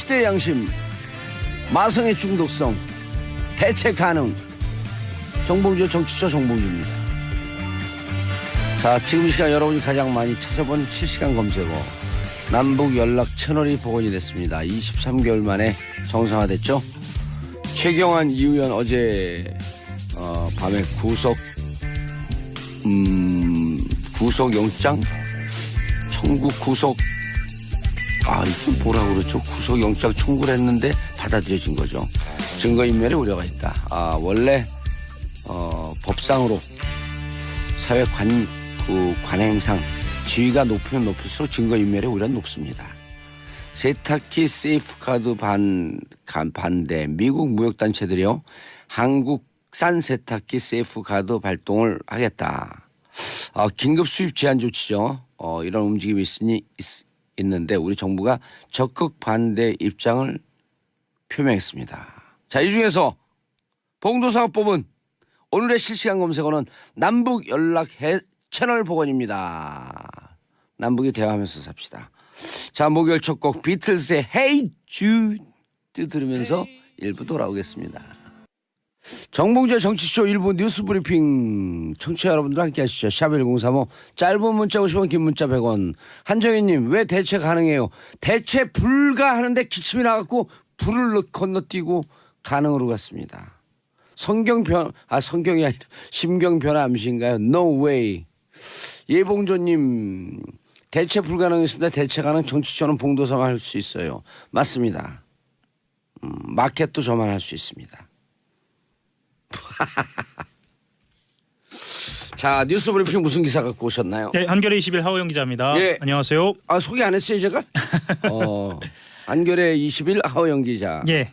시대의 양심, 마성의 중독성, 대체 가능. 정봉주의 정치쇼 정봉주입니다. 자, 지금 이 시간 여러분이 가장 많이 찾아본 실시간 검색어 남북 연락 채널이 복원이 됐습니다. 23개월 만에 정상화됐죠. 최경환 이후연 어제 밤에 구속영장 청구 구속 이게 뭐라고 그러죠? 구속영장 청구를 했는데 받아들여진 거죠. 증거인멸의 우려가 있다. 원래 법상으로 사회 관행상 지위가 높으면 높을수록 증거인멸의 우려는 높습니다. 세탁기 세이프카드 반대. 미국 무역단체들이요, 한국산 세탁기 세이프카드 발동을 하겠다. 긴급 수입 제한 조치죠. 이런 움직임이 있는데 우리 정부가 적극 반대 입장을 표명했습니다. 자, 이 중에서 봉도사가 뽑은 오늘의 실시간 검색어는 남북 연락 채널 복원입니다. 남북이 대화하면서 삽시다. 자, 목요일 첫 곡 비틀스의 Hey Jude 들으면서 1부 돌아오겠습니다. 정봉주의 정치쇼 1부 뉴스 브리핑 청취자 여러분들 함께 하시죠. 샵1035 짧은 문자 50원 긴 문자 100원. 한정희님, 왜 대체 가능해요? 대체 불가하는데 기침이 나갖고 불을 건너뛰고 가능으로 갔습니다. 성경이 아니라 심경 변화 암시인가요? No way. 예봉조님, 대체 불가능했습니다. 대체 가능. 정치쇼는 봉도사만 할 수 있어요. 맞습니다. 마켓도 저만 할 수 있습니다. 자, 뉴스 브리핑 무슨 기사 갖고 오셨나요? 네, 한겨레 21 하호영 기자입니다. 예. 안녕하세요. 소개 안 했어요 제가? 한겨레 21 하호영 기자. 예.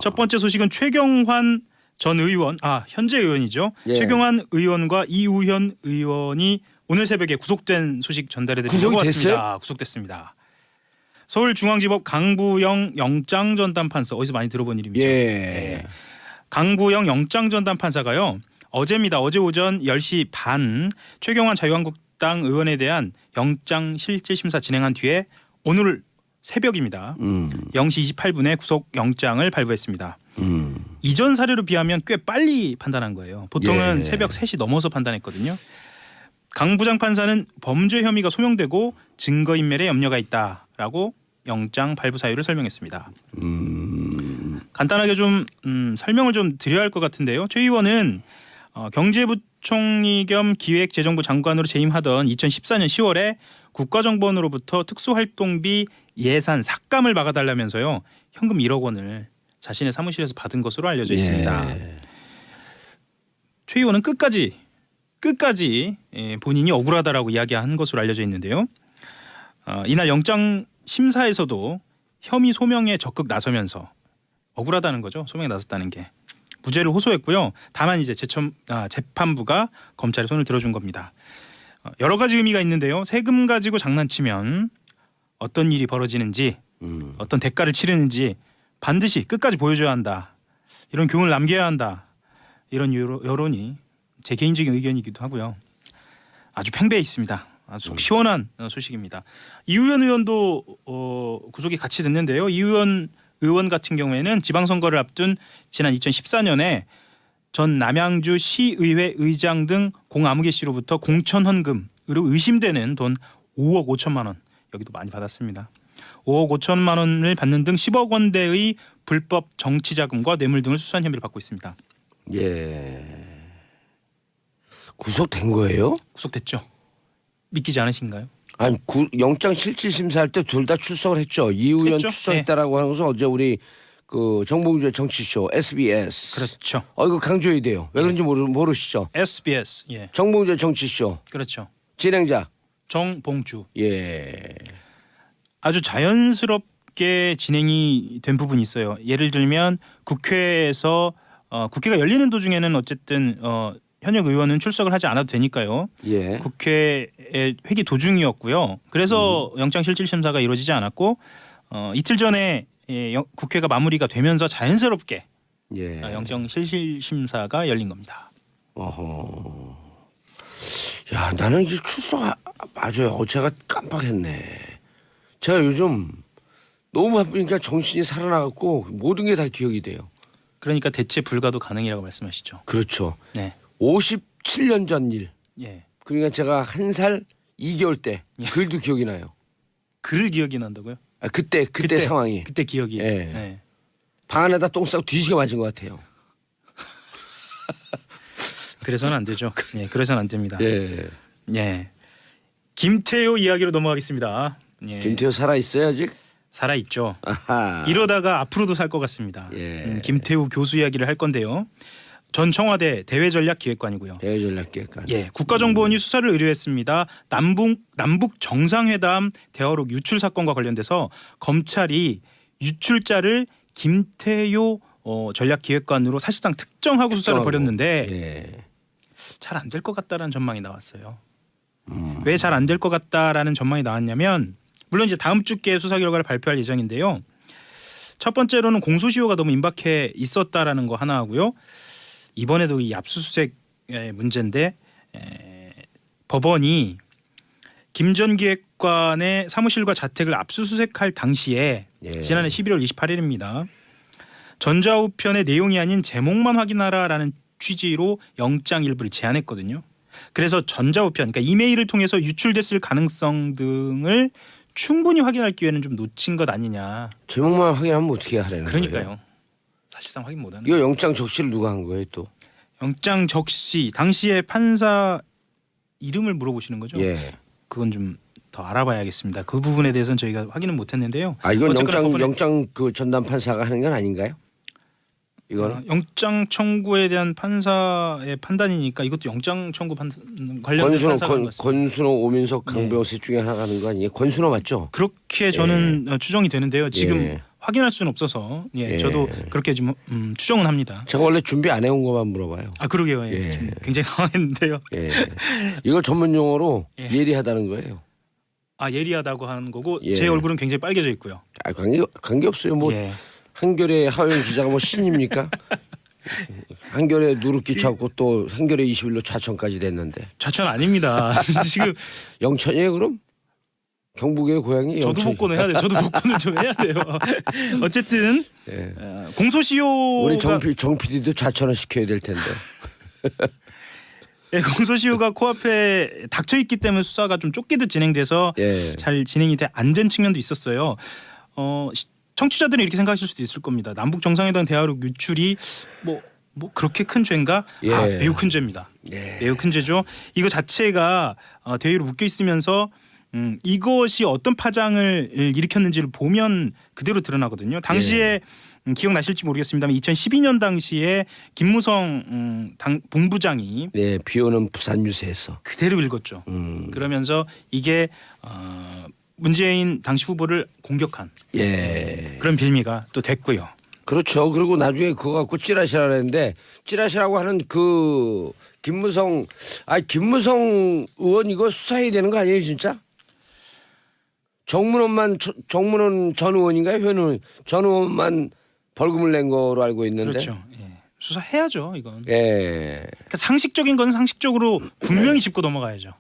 첫 번째 소식은 최경환 전 의원, 현재 의원이죠. 예. 최경환 의원과 이우현 의원이 오늘 새벽에 구속된 소식 전달해드리려고 왔습니다. 구속됐습니다. 서울중앙지법 강부영 영장전담판사, 어디서 많이 들어본 이름이죠. 예. 네. 강부영 영장전담판사가요, 어제입니다. 어제 오전 10시 반 최경환 자유한국당 의원에 대한 영장실질심사 진행한 뒤에 오늘 새벽입니다. 0시 28분에 구속영장을 발부했습니다. 이전 사례로 비하면 꽤 빨리 판단한 거예요. 보통은 새벽 3시 넘어서 판단했거든요. 강 부장 판사는 범죄 혐의가 소명되고 증거인멸에 염려가 있다라고 영장 발부 사유를 설명했습니다. 간단하게 좀 설명을 좀 드려야 할 것 같은데요. 최 의원은 경제부총리 겸 기획재정부 장관으로 재임하던 2014년 10월에 국가정보원으로부터 특수활동비 예산 삭감을 막아달라면서요, 현금 1억 원을 자신의 사무실에서 받은 것으로 알려져 있습니다. 예. 최 의원은 끝까지 본인이 억울하다라고 이야기한 것으로 알려져 있는데요. 이날 영장 심사에서도 혐의 소명에 적극 나서면서 억울하다는 거죠. 소명에 나섰다는 게. 무죄를 호소했고요. 다만 이제 재판부가 검찰의 손을 들어준 겁니다. 여러 가지 의미가 있는데요. 세금 가지고 장난치면 어떤 일이 벌어지는지, 어떤 대가를 치르는지 반드시 끝까지 보여줘야 한다. 이런 교훈을 남겨야 한다. 이런 여론이 제 개인적인 의견이기도 하고요. 아주 팽배해 있습니다. 아주 속 시원한 소식입니다. 이우현 의원도 구속이 같이 됐는데요. 이우현 의원 같은 경우에는 지방선거를 앞둔 지난 2014년에 전 남양주 시의회 의장 등 공아무개 씨로부터 공천 헌금으로 의심되는 돈 5억 5천만 원, 여기도 많이 받았습니다. 5억 5천만 원을 받는 등 10억 원대의 불법 정치자금과 뇌물 등을 수수한 혐의를 받고 있습니다. 예. 구속된 거예요? 구속됐죠. 믿기지 않으신가요? 아니, 영장 실질 심사할 때 둘 다 출석을 했죠. 이우현 했죠? 출석했다라고 하는 것은 어제 우리 정봉주의 정치쇼 SBS. 그렇죠. 이거 강조해야 돼요. 왜 그런지 모르시죠? SBS. 예. 정봉주의 정치쇼. 그렇죠. 진행자 정봉주. 예. 아주 자연스럽게 진행이 된 부분이 있어요. 예를 들면 국회에서 국회가 열리는 도중에는 어쨌든 현역 의원은 출석을 하지 않아도 되니까요. 예. 국회의 회기 도중이었고요. 그래서 영장실질심사가 이루어지지 않았고 이틀 전에 국회가 마무리가 되면서 자연스럽게 예. 영장실질심사가 열린 겁니다. 어허. 야, 나는 이제 맞아요. 제가 깜빡했네. 제가 요즘 너무 바쁘니까 정신이 살아나갖고 모든 게 다 기억이 돼요. 그러니까 대체 불가도 가능이라고 말씀하시죠. 그렇죠. 네. 57년 전 일. 예. 그러니까 제가 1살 2개월 때 예. 글도 기억이 나요. 글 기억이 난다고요? 아, 그때 상황이. 그때 기억이. 예. 예. 방 안에다 똥 싸고 뒤지게 맞은 것 같아요. 그래서는 안 되죠. 예, 그래서는 안 됩니다. 예. 예. 김태효 이야기로 넘어가겠습니다. 예. 김태호 살아 있어요 아직? 살아 있죠. 아하. 이러다가 앞으로도 살 것 같습니다. 예. 김태우 교수 이야기를 할 건데요. 전 청와대 대외전략기획관이고요. 대외전략기획관. 예, 국가정보원이 수사를 의뢰했습니다. 남북 정상회담 대화록 유출 사건과 관련돼서 검찰이 유출자를 김태효 전략기획관으로 사실상 특정하고 수사를 특정하고. 벌였는데 예. 잘 안 될 것 같다라는 전망이 나왔어요. 왜 잘 안 될 것 같다라는 전망이 나왔냐면 물론 이제 다음 주께 수사 결과를 발표할 예정인데요. 첫 번째로는 공소시효가 너무 임박해 있었다라는 거 하나 하고요. 이번에도 이 압수수색 문제인데 법원이 김 전 기획관의 사무실과 자택을 압수수색할 당시에 예. 지난해 11월 28일입니다. 전자우편의 내용이 아닌 제목만 확인하라라는 취지로 영장 일부를 제안했거든요. 그래서 전자우편, 그러니까 이메일을 통해서 유출됐을 가능성 등을 충분히 확인할 기회는 좀 놓친 것 아니냐. 제목만 확인하면 어떻게 하라는 거예요? 그러니까요. 사실상 확인 못하는. 이거 영장 적시를 누가 한 거예요 또? 영장 적시 당시에 판사 이름을 물어보시는 거죠? 예. 그건 좀 더 알아봐야겠습니다. 그 부분에 대해서는 저희가 확인은 못했는데요. 아 이건 어쨌거나 영장 그 전담 판사가 하는 건 아닌가요? 이거는 영장 청구에 대한 판사의 판단이니까 이것도 영장 청구 관련된 판사가 하는 것 같습니다. 권순호, 오민석, 강병호 셋 중에 하나가 하는 거 아니에요? 권순호 맞죠? 그렇게 저는 추정이 되는데요. 지금 예. 확인할 수는 없어서 예. 저도 그렇게 좀 추정은 합니다. 제가 원래 준비 안 해온 것만 물어봐요. 아 그러게요. 예. 예. 좀 굉장히 당황했는데요. 예. 이걸 전문 용어로 예. 예리하다는 거예요. 아 예리하다고 하는 거고 예. 제 얼굴은 굉장히 빨개져 있고요. 아, 관계 없어요. 뭐 예. 한겨레 하호영 기자가 뭐 신입니까? 한겨레 누룩기 찾고 또 한겨레 21로 좌천까지 됐는데 좌천 아닙니다. 지금 영천이에요 그럼? 경북의 고향이 저도 영천. 복권을 해야 돼요. 저도 복권을 좀 해야 돼요. 어쨌든 예. 공소시효가 우리 정 PD도 좌천을 시켜야 될 텐데. 예, 공소시효가 코앞에 닥쳐 있기 때문에 수사가 좀 쫓기듯 진행돼서 예. 잘 진행이 안 된 측면도 있었어요. 청취자들은 이렇게 생각하실 수도 있을 겁니다. 남북 정상회담 대화록 유출이 뭐 그렇게 큰 죄인가? 예. 아, 매우 큰 죄입니다. 예. 매우 큰 죄죠. 이거 자체가 대외로 묶여 있으면서 이것이 어떤 파장을 일으켰는지를 보면 그대로 드러나거든요. 당시에 기억나실지 모르겠습니다만 2012년 당시에 김무성 본부장이 네, 비오는 부산 유세에서 그대로 읽었죠. 그러면서 이게 문재인 당시 후보를 공격한 예. 그런 빌미가 또 됐고요. 그렇죠. 그리고 나중에 그거 갖고 찌라시라 그랬는데 찌라시라고 하는 그 김무성 의원 이거 수사해야 되는 거 아니에요 진짜? 정문원 전 의원인가요? 현 의원 전 의원만 벌금을 낸 거로 알고 있는데. 그렇죠. 예. 수사해야죠 이건. 예. 그러니까 상식적인 건 상식적으로 분명히 짚고 넘어가야죠.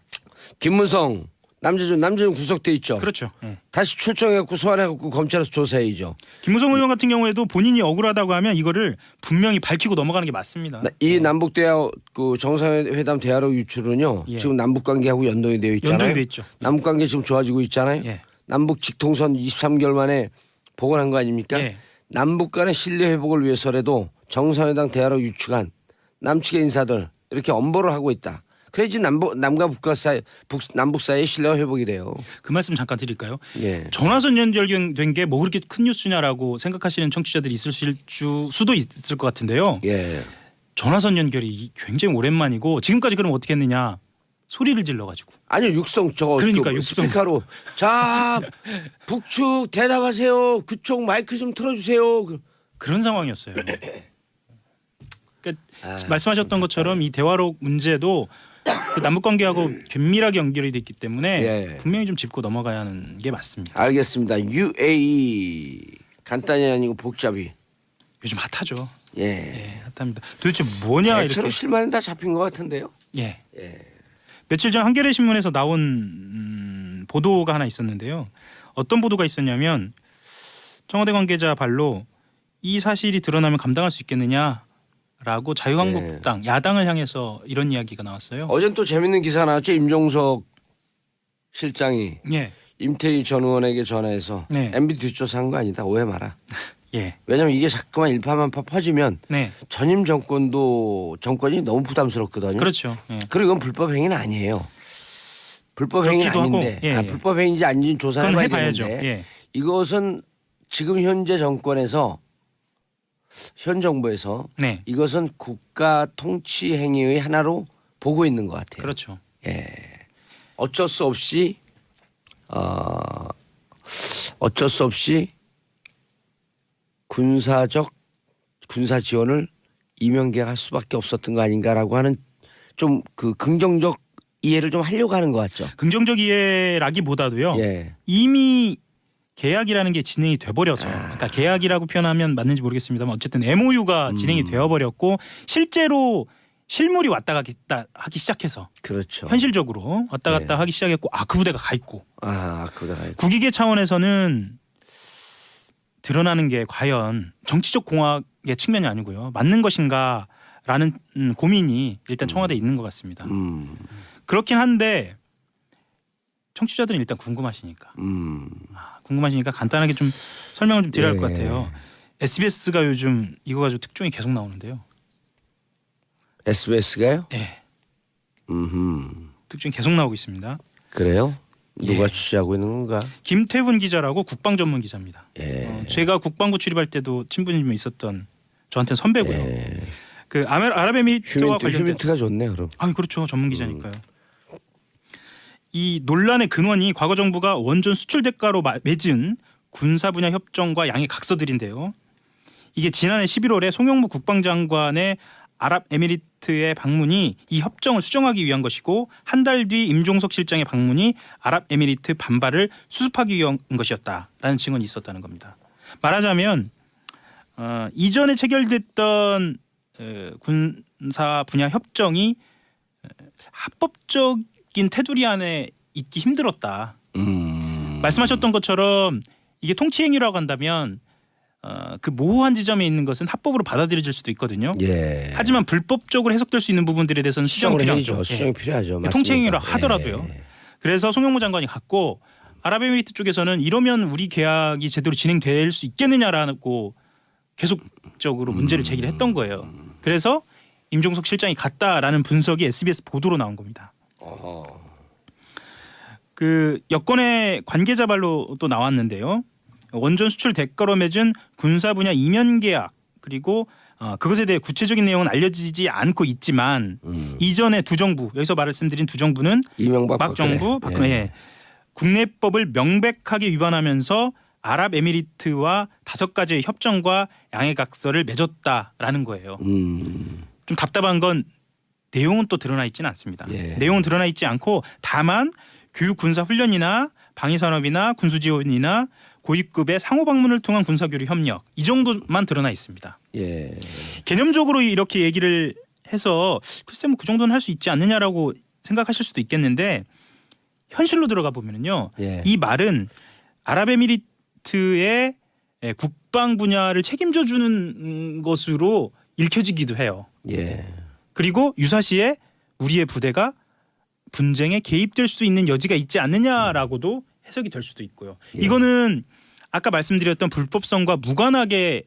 김무성 남재준 구속돼 있죠. 그렇죠. 예. 다시 출정해갖고 소환해갖고 검찰에서 조사해야죠. 김무성 의원 같은 경우에도 본인이 억울하다고 하면 이거를 분명히 밝히고 넘어가는 게 맞습니다. 이 남북 대화 그 정상회담 대화록 유출은요. 예. 지금 남북 관계하고 연동이 되어 있잖아요. 연동이 돼 있죠. 남북 관계 지금 좋아지고 있잖아요. 예. 남북 직통선 23개월 만에 복원한 거 아닙니까? 예. 남북 간의 신뢰 회복을 위해서라도 정상회담 대화록 유출한 남측의 인사들 이렇게 엄벌을 하고 있다. 그래야지 남과 북과 사이 남북 사이의 신뢰 회복이 돼요. 그 말씀 잠깐 드릴까요? 예. 전화선 연결된 게 뭐 그렇게 큰 뉴스냐라고 생각하시는 청취자들이 있을 수도 있을 것 같은데요. 예. 전화선 연결이 굉장히 오랜만이고 지금까지 그럼 어떻게 했느냐? 소리를 질러가지고. 아니요 육성 그러니까 그 육성. 스피커로 자 북측 대답하세요. 그쪽 마이크 좀 틀어주세요. 그런 상황이었어요. 그러니까 말씀하셨던 것처럼 이 대화록 문제도 그 남북 관계하고 긴밀하게 연결이 돼 있기 때문에 예. 분명히 좀 짚고 넘어가야 하는 게 맞습니다. 알겠습니다. UAE 간단히 아니고 복잡히. 요즘 핫하죠. 예. 예, 핫합니다. 도대체 뭐냐 이렇게. 대체로 실마리는 다 잡힌 것 같은데요. 예. 예. 며칠 전 한겨레 신문에서 나온 보도가 하나 있었는데요. 어떤 보도가 있었냐면 청와대 관계자 발로 이 사실이 드러나면 감당할 수 있겠느냐라고 자유한국당 야당을 향해서 이런 이야기가 나왔어요. 어젠 또 재밌는 기사 나왔죠. 임종석 실장이 예. 임태희 전 의원에게 전화해서 네. MB 뒷조사한 거 아니다. 오해 마라. 예. 왜냐하면 이게 자꾸만 일파만파 퍼지면 네. 전임 정권이 너무 부담스럽거든요. 그렇죠. 예. 그리고 이건 불법 행위는 아니에요. 불법 행위는 그렇기도 아닌데 하고, 예, 예. 불법 행위인지 아닌지 조사를 그건 해봐야 해봐야죠. 되는데 예. 이것은 지금 현재 정권에서 현 정부에서 네. 이것은 국가 통치 행위의 하나로 보고 있는 것 같아요. 그렇죠. 예. 어쩔 수 없이 군사 지원을 이명계가 할 수밖에 없었던 거 아닌가라고 하는 좀 그 긍정적 이해를 좀 하려고 하는 것 같죠. 긍정적 이해라기보다도요. 예. 이미 계약이라는 게 진행이 돼버려서 그러니까 계약이라고 표현하면 맞는지 모르겠습니다만 어쨌든 MOU가 진행이 되어버렸고 실제로 실물이 왔다 갔다 하기 시작해서 그렇죠. 현실적으로 왔다 갔다 예. 하기 시작했고 그 부대가 가 있고 그거다가 국익의 차원에서는 드러나는 게 과연 정치적 공학의 측면이 아니고요. 맞는 것인가라는 고민이 일단 청와대에 있는 것 같습니다. 그렇긴 한데 청취자들은 일단 궁금하시니까 궁금하시니까 간단하게 좀 설명을 좀 드려야 할 것 같아요. SBS가 요즘 이거 가지고 특종이 계속 나오는데요. SBS가요? 예. 특종이 계속 나오고 있습니다. 그래요? 누가 예. 취재하고 있는 건가? 김태훈 기자라고 국방 전문 기자입니다. 예. 제가 국방부 출입할 때도 친분이 있었던 저한테는 선배고요. 예. 그 아랍에미리트와 관련된 휴민트가 좋네 그럼. 그렇죠. 전문 기자니까요. 이 논란의 근원이 과거 정부가 원전 수출 대가로 맺은 군사 분야 협정과 양해 각서들인데요. 이게 지난해 11월에 송영무 국방장관의 아랍에미리트의 방문이 이 협정을 수정하기 위한 것이고 한 달 뒤 임종석 실장의 방문이 아랍에미리트 반발을 수습하기 위한 것이었다라는 증언이 있었다는 겁니다. 말하자면 이전에 체결됐던 군사 분야 협정이 합법적인 테두리 안에 있기 힘들었다. 말씀하셨던 것처럼 이게 통치행위라고 한다면 그 모호한 지점에 있는 것은 합법으로 받아들여질 수도 있거든요. 예. 하지만 불법적으로 해석될 수 있는 부분들에 대해서는 수정이 필요하죠. 수정이 필요하죠. 통치행위라 맞습니다. 하더라도요. 예. 그래서 송영무 장관이 갔고 아랍에미리트 쪽에서는 이러면 우리 계약이 제대로 진행될 수 있겠느냐라고 계속적으로 문제를 제기를 했던 거예요. 그래서 임종석 실장이 갔다라는 분석이 SBS 보도로 나온 겁니다. 그 여권의 관계자 발로 또 나왔는데요. 원전 수출 대가로 맺은 군사 분야 이면 계약 그리고 그것에 대해 구체적인 내용은 알려지지 않고 있지만 이전에 두 정부 여기서 말씀드린 두 정부는 이명박 정부 박근혜 예. 국내법을 명백하게 위반하면서 아랍에미리트와 5가지의 협정과 양해각서를 맺었다라는 거예요. 좀 답답한 건 내용은 또 드러나 있지는 않습니다. 예. 내용은 드러나 있지 않고 다만 교육 군사 훈련이나 방위산업이나 군수지원이나 고위급의 상호 방문을 통한 군사교류 협력 이 정도만 드러나 있습니다. 예. 개념적으로 이렇게 얘기를 해서 글쎄 뭐 그 정도는 할 수 있지 않느냐라고 생각하실 수도 있겠는데 현실로 들어가 보면은요. 예. 이 말은 아랍에미리트의 국방 분야를 책임져 주는 것으로 읽혀지기도 해요. 예. 그리고 유사시에 우리의 부대가 분쟁에 개입될 수 있는 여지가 있지 않느냐라고도 해석이 될 수도 있고요. 예. 이거는 아까 말씀드렸던 불법성과 무관하게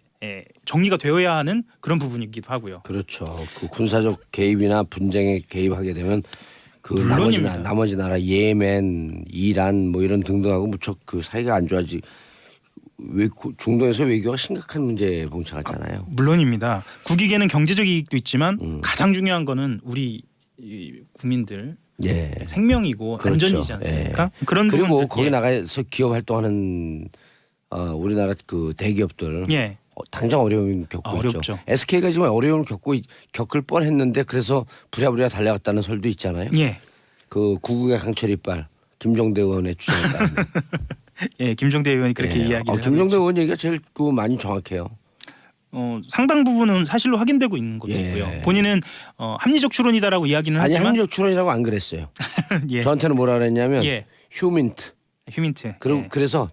정리가 되어야 하는 그런 부분이기도 하고요. 그렇죠. 그 군사적 개입이나 분쟁에 개입하게 되면 그 물론입니다. 나머지 나라 예멘, 이란 뭐 이런 등등하고 무척 그 사이가 안 좋아지. 중동에서 외교가 심각한 문제에 봉착하잖아요. 물론입니다. 국익에는 경제적 이익도 있지만 가장 중요한 거는 우리 국민들 예. 생명이고 그렇죠. 안전이지 않습니까? 그런 그리고 부분들 거기 나가서 기업 활동하는 우리나라 그 대기업들 예. 당장 어려움을 겪고 어렵죠. 있죠. SK가 지금 어려움을 겪을 뻔했는데 그래서 부랴부랴 달려갔다는 설도 있잖아요. 예. 그 구국의 강철 이빨 김종대 의원의 주장에 따르면. 예, 김종대 의원이 그렇게 이야기를 하고 김종대 있죠. 의원 얘기가 제일 그 많이 정확해요. 상당 부분은 사실로 확인되고 있는 것도 예. 있고요. 본인은 합리적 추론이다라고 이야기는 아니 하지만 합리적 추론이라고 안 그랬어요. 예. 저한테는 뭐라 그랬냐면 예. 휴민트. 휴민트. 그리고 예. 그래서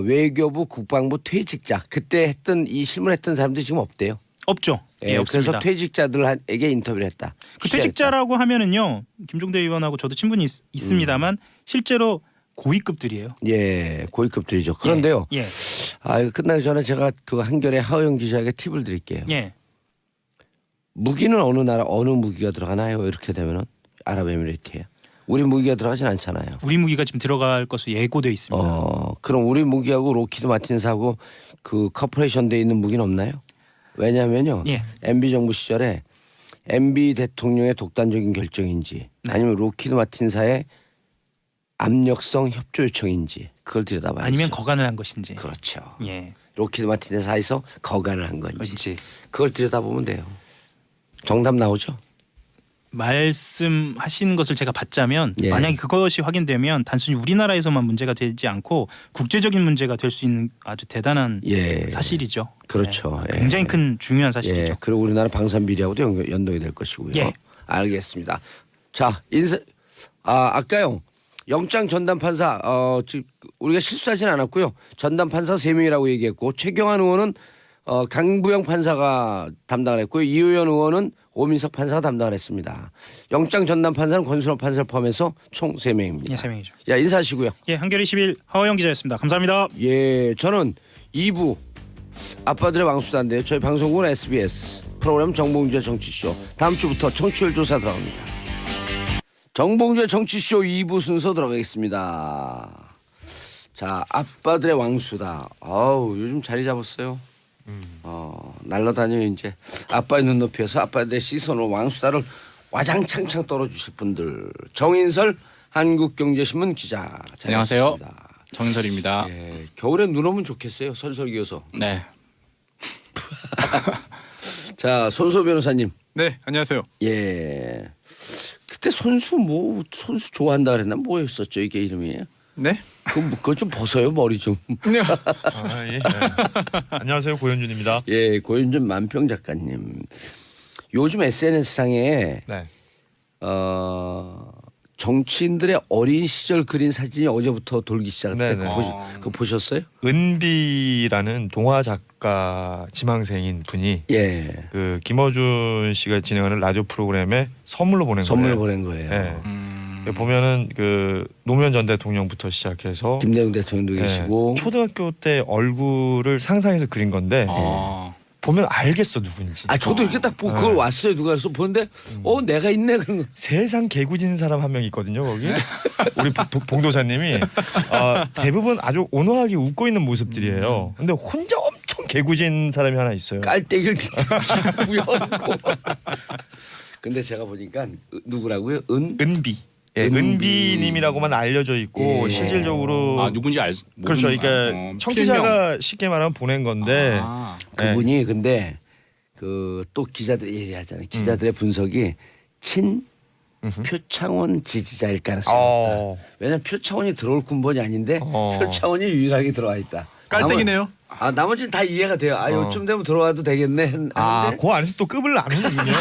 외교부 국방부 퇴직자 그때 했던 이 실무했던 사람들이 지금 없대요. 없죠. 예, 예, 없습니다. 그래서 퇴직자들에게 인터뷰를 했다. 그 취재했다. 퇴직자라고 하면은요. 김종대 의원하고 저도 친분이 있습니다만 실제로 고위급들이에요. 예, 고위급들이죠. 그런데요. 예. 이거 끝나기 전에 제가 그 한겨레 하호영 기자에게 팁을 드릴게요. 예. 무기는 어느 나라 어느 무기가 들어가나요? 이렇게 되면은 아랍에미리트예요. 우리 무기가 들어가진 않잖아요. 우리 무기가 지금 들어갈 것으로 예고돼 있습니다. 그럼 우리 무기하고 로키드 마틴스하고 그 커퍼레이션 돼 있는 무기는 없나요? 왜냐하면요. 예. MB 정부 시절에 MB 대통령의 독단적인 결정인지 네. 아니면 로키드 마틴사의 압력성 협조 요청인지 그걸 들여다봐야죠. 아니면 거간을 한 것인지. 그렇죠. 예. 로키드 마틴사에서 거간을 한 건지 그렇지. 그걸 들여다보면 돼요. 정답 나오죠. 말씀하신 것을 제가 받자면 예. 만약에 그것이 확인되면 단순히 우리나라에서만 문제가 되지 않고 국제적인 문제가 될 수 있는 아주 대단한 예. 사실이죠. 그렇죠. 네. 예. 굉장히 큰 중요한 예. 사실이죠. 그리고 우리나라 방산 비리하고도 연동이 될 것이고요. 예. 알겠습니다. 자, 아까요. 영장 전담 판사 우리가 실수하진 않았고요. 전담 판사 3명이라고 얘기했고 최경환 의원은 강부영 판사가 담당을 했고요. 이효연 의원은 오민석 판사가 담당을 했습니다. 영장 전담 판사는 권순호 판사를 포함해서 총 3명입니다. 예, 3명이죠. 야, 인사하시고요. 예, 한겨레 21 하호영 기자였습니다. 감사합니다. 예, 저는 2부 아빠들의 왕수다인데요. 저희 방송국은 SBS 프로그램 정봉주의 정치쇼 다음 주부터 청취율 조사 들어갑니다. 정봉주의 정치쇼 2부 순서 들어가겠습니다. 자, 아빠들의 왕수다. 요즘 자리 잡았어요. 날라다녀요 이제. 아빠의 눈높이에서 아빠들의 시선으로 왕수다를 와장창창 떨어주실 분들. 정인설 한국경제신문 기자. 안녕하세요. 자리했습니다. 정인설입니다. 예, 겨울엔 눈 오면 좋겠어요. 설설 기어서. 네. 자, 손소 변호사님. 네, 안녕하세요. 예. 그때 선수 좋아한다 그랬나 뭐였었죠 이게 이름이? 네. 그거 좀 벗어요 머리 좀. 예. 안녕하세요, 고현준입니다. 예, 고윤준 만평 작가님. 요즘 SNS 상에 네. 정치인들의 어린 시절 그린 사진이 어제부터 돌기 시작했대. 네네. 그거 보셨어요? 은비라는 동화 작가 지망생인 분이 예. 그 김어준 씨가 진행하는 라디오 프로그램에 선물로 보낸 선물 거예요. 보낸 거예요. 예. 보면은 그 노무현 전 대통령부터 시작해서 김대중 대통령도 예, 계시고. 초등학교 때 얼굴을 상상해서 그린 건데 보면 알겠어 누군지. 저도 이렇게 딱 보고 그걸 왔어요. 누가 그래서 보는데 내가 있네 그런 거. 세상 개구진 사람 한 명 있거든요 거기. 우리 봉도사님이 대부분 아주 온화하게 웃고 있는 모습들이에요. 근데 혼자 엄청 개구진 사람이 하나 있어요. 깔때기를 부여하고. 근데 제가 보니까 누구라고요? 은비. 예, 은비님이라고만 알려져 있고 예. 실질적으로 누군지 그렇죠. 그러니까 청취자가 쉽게 말하면 보낸 건데 그분이 근데 그 또 기자들이 얘기하잖아요. 기자들의 분석이 친 표창원 지지자일 가능성이 있다. 왜냐하면 표창원이 들어올 군번이 아닌데 표창원이 유일하게 들어와 있다. 깔때기네요. 나머지는 다 이해가 돼요. 요쯤 되면 들어와도 되겠네. 하는데 그 안에서 또 급을 나누는군요.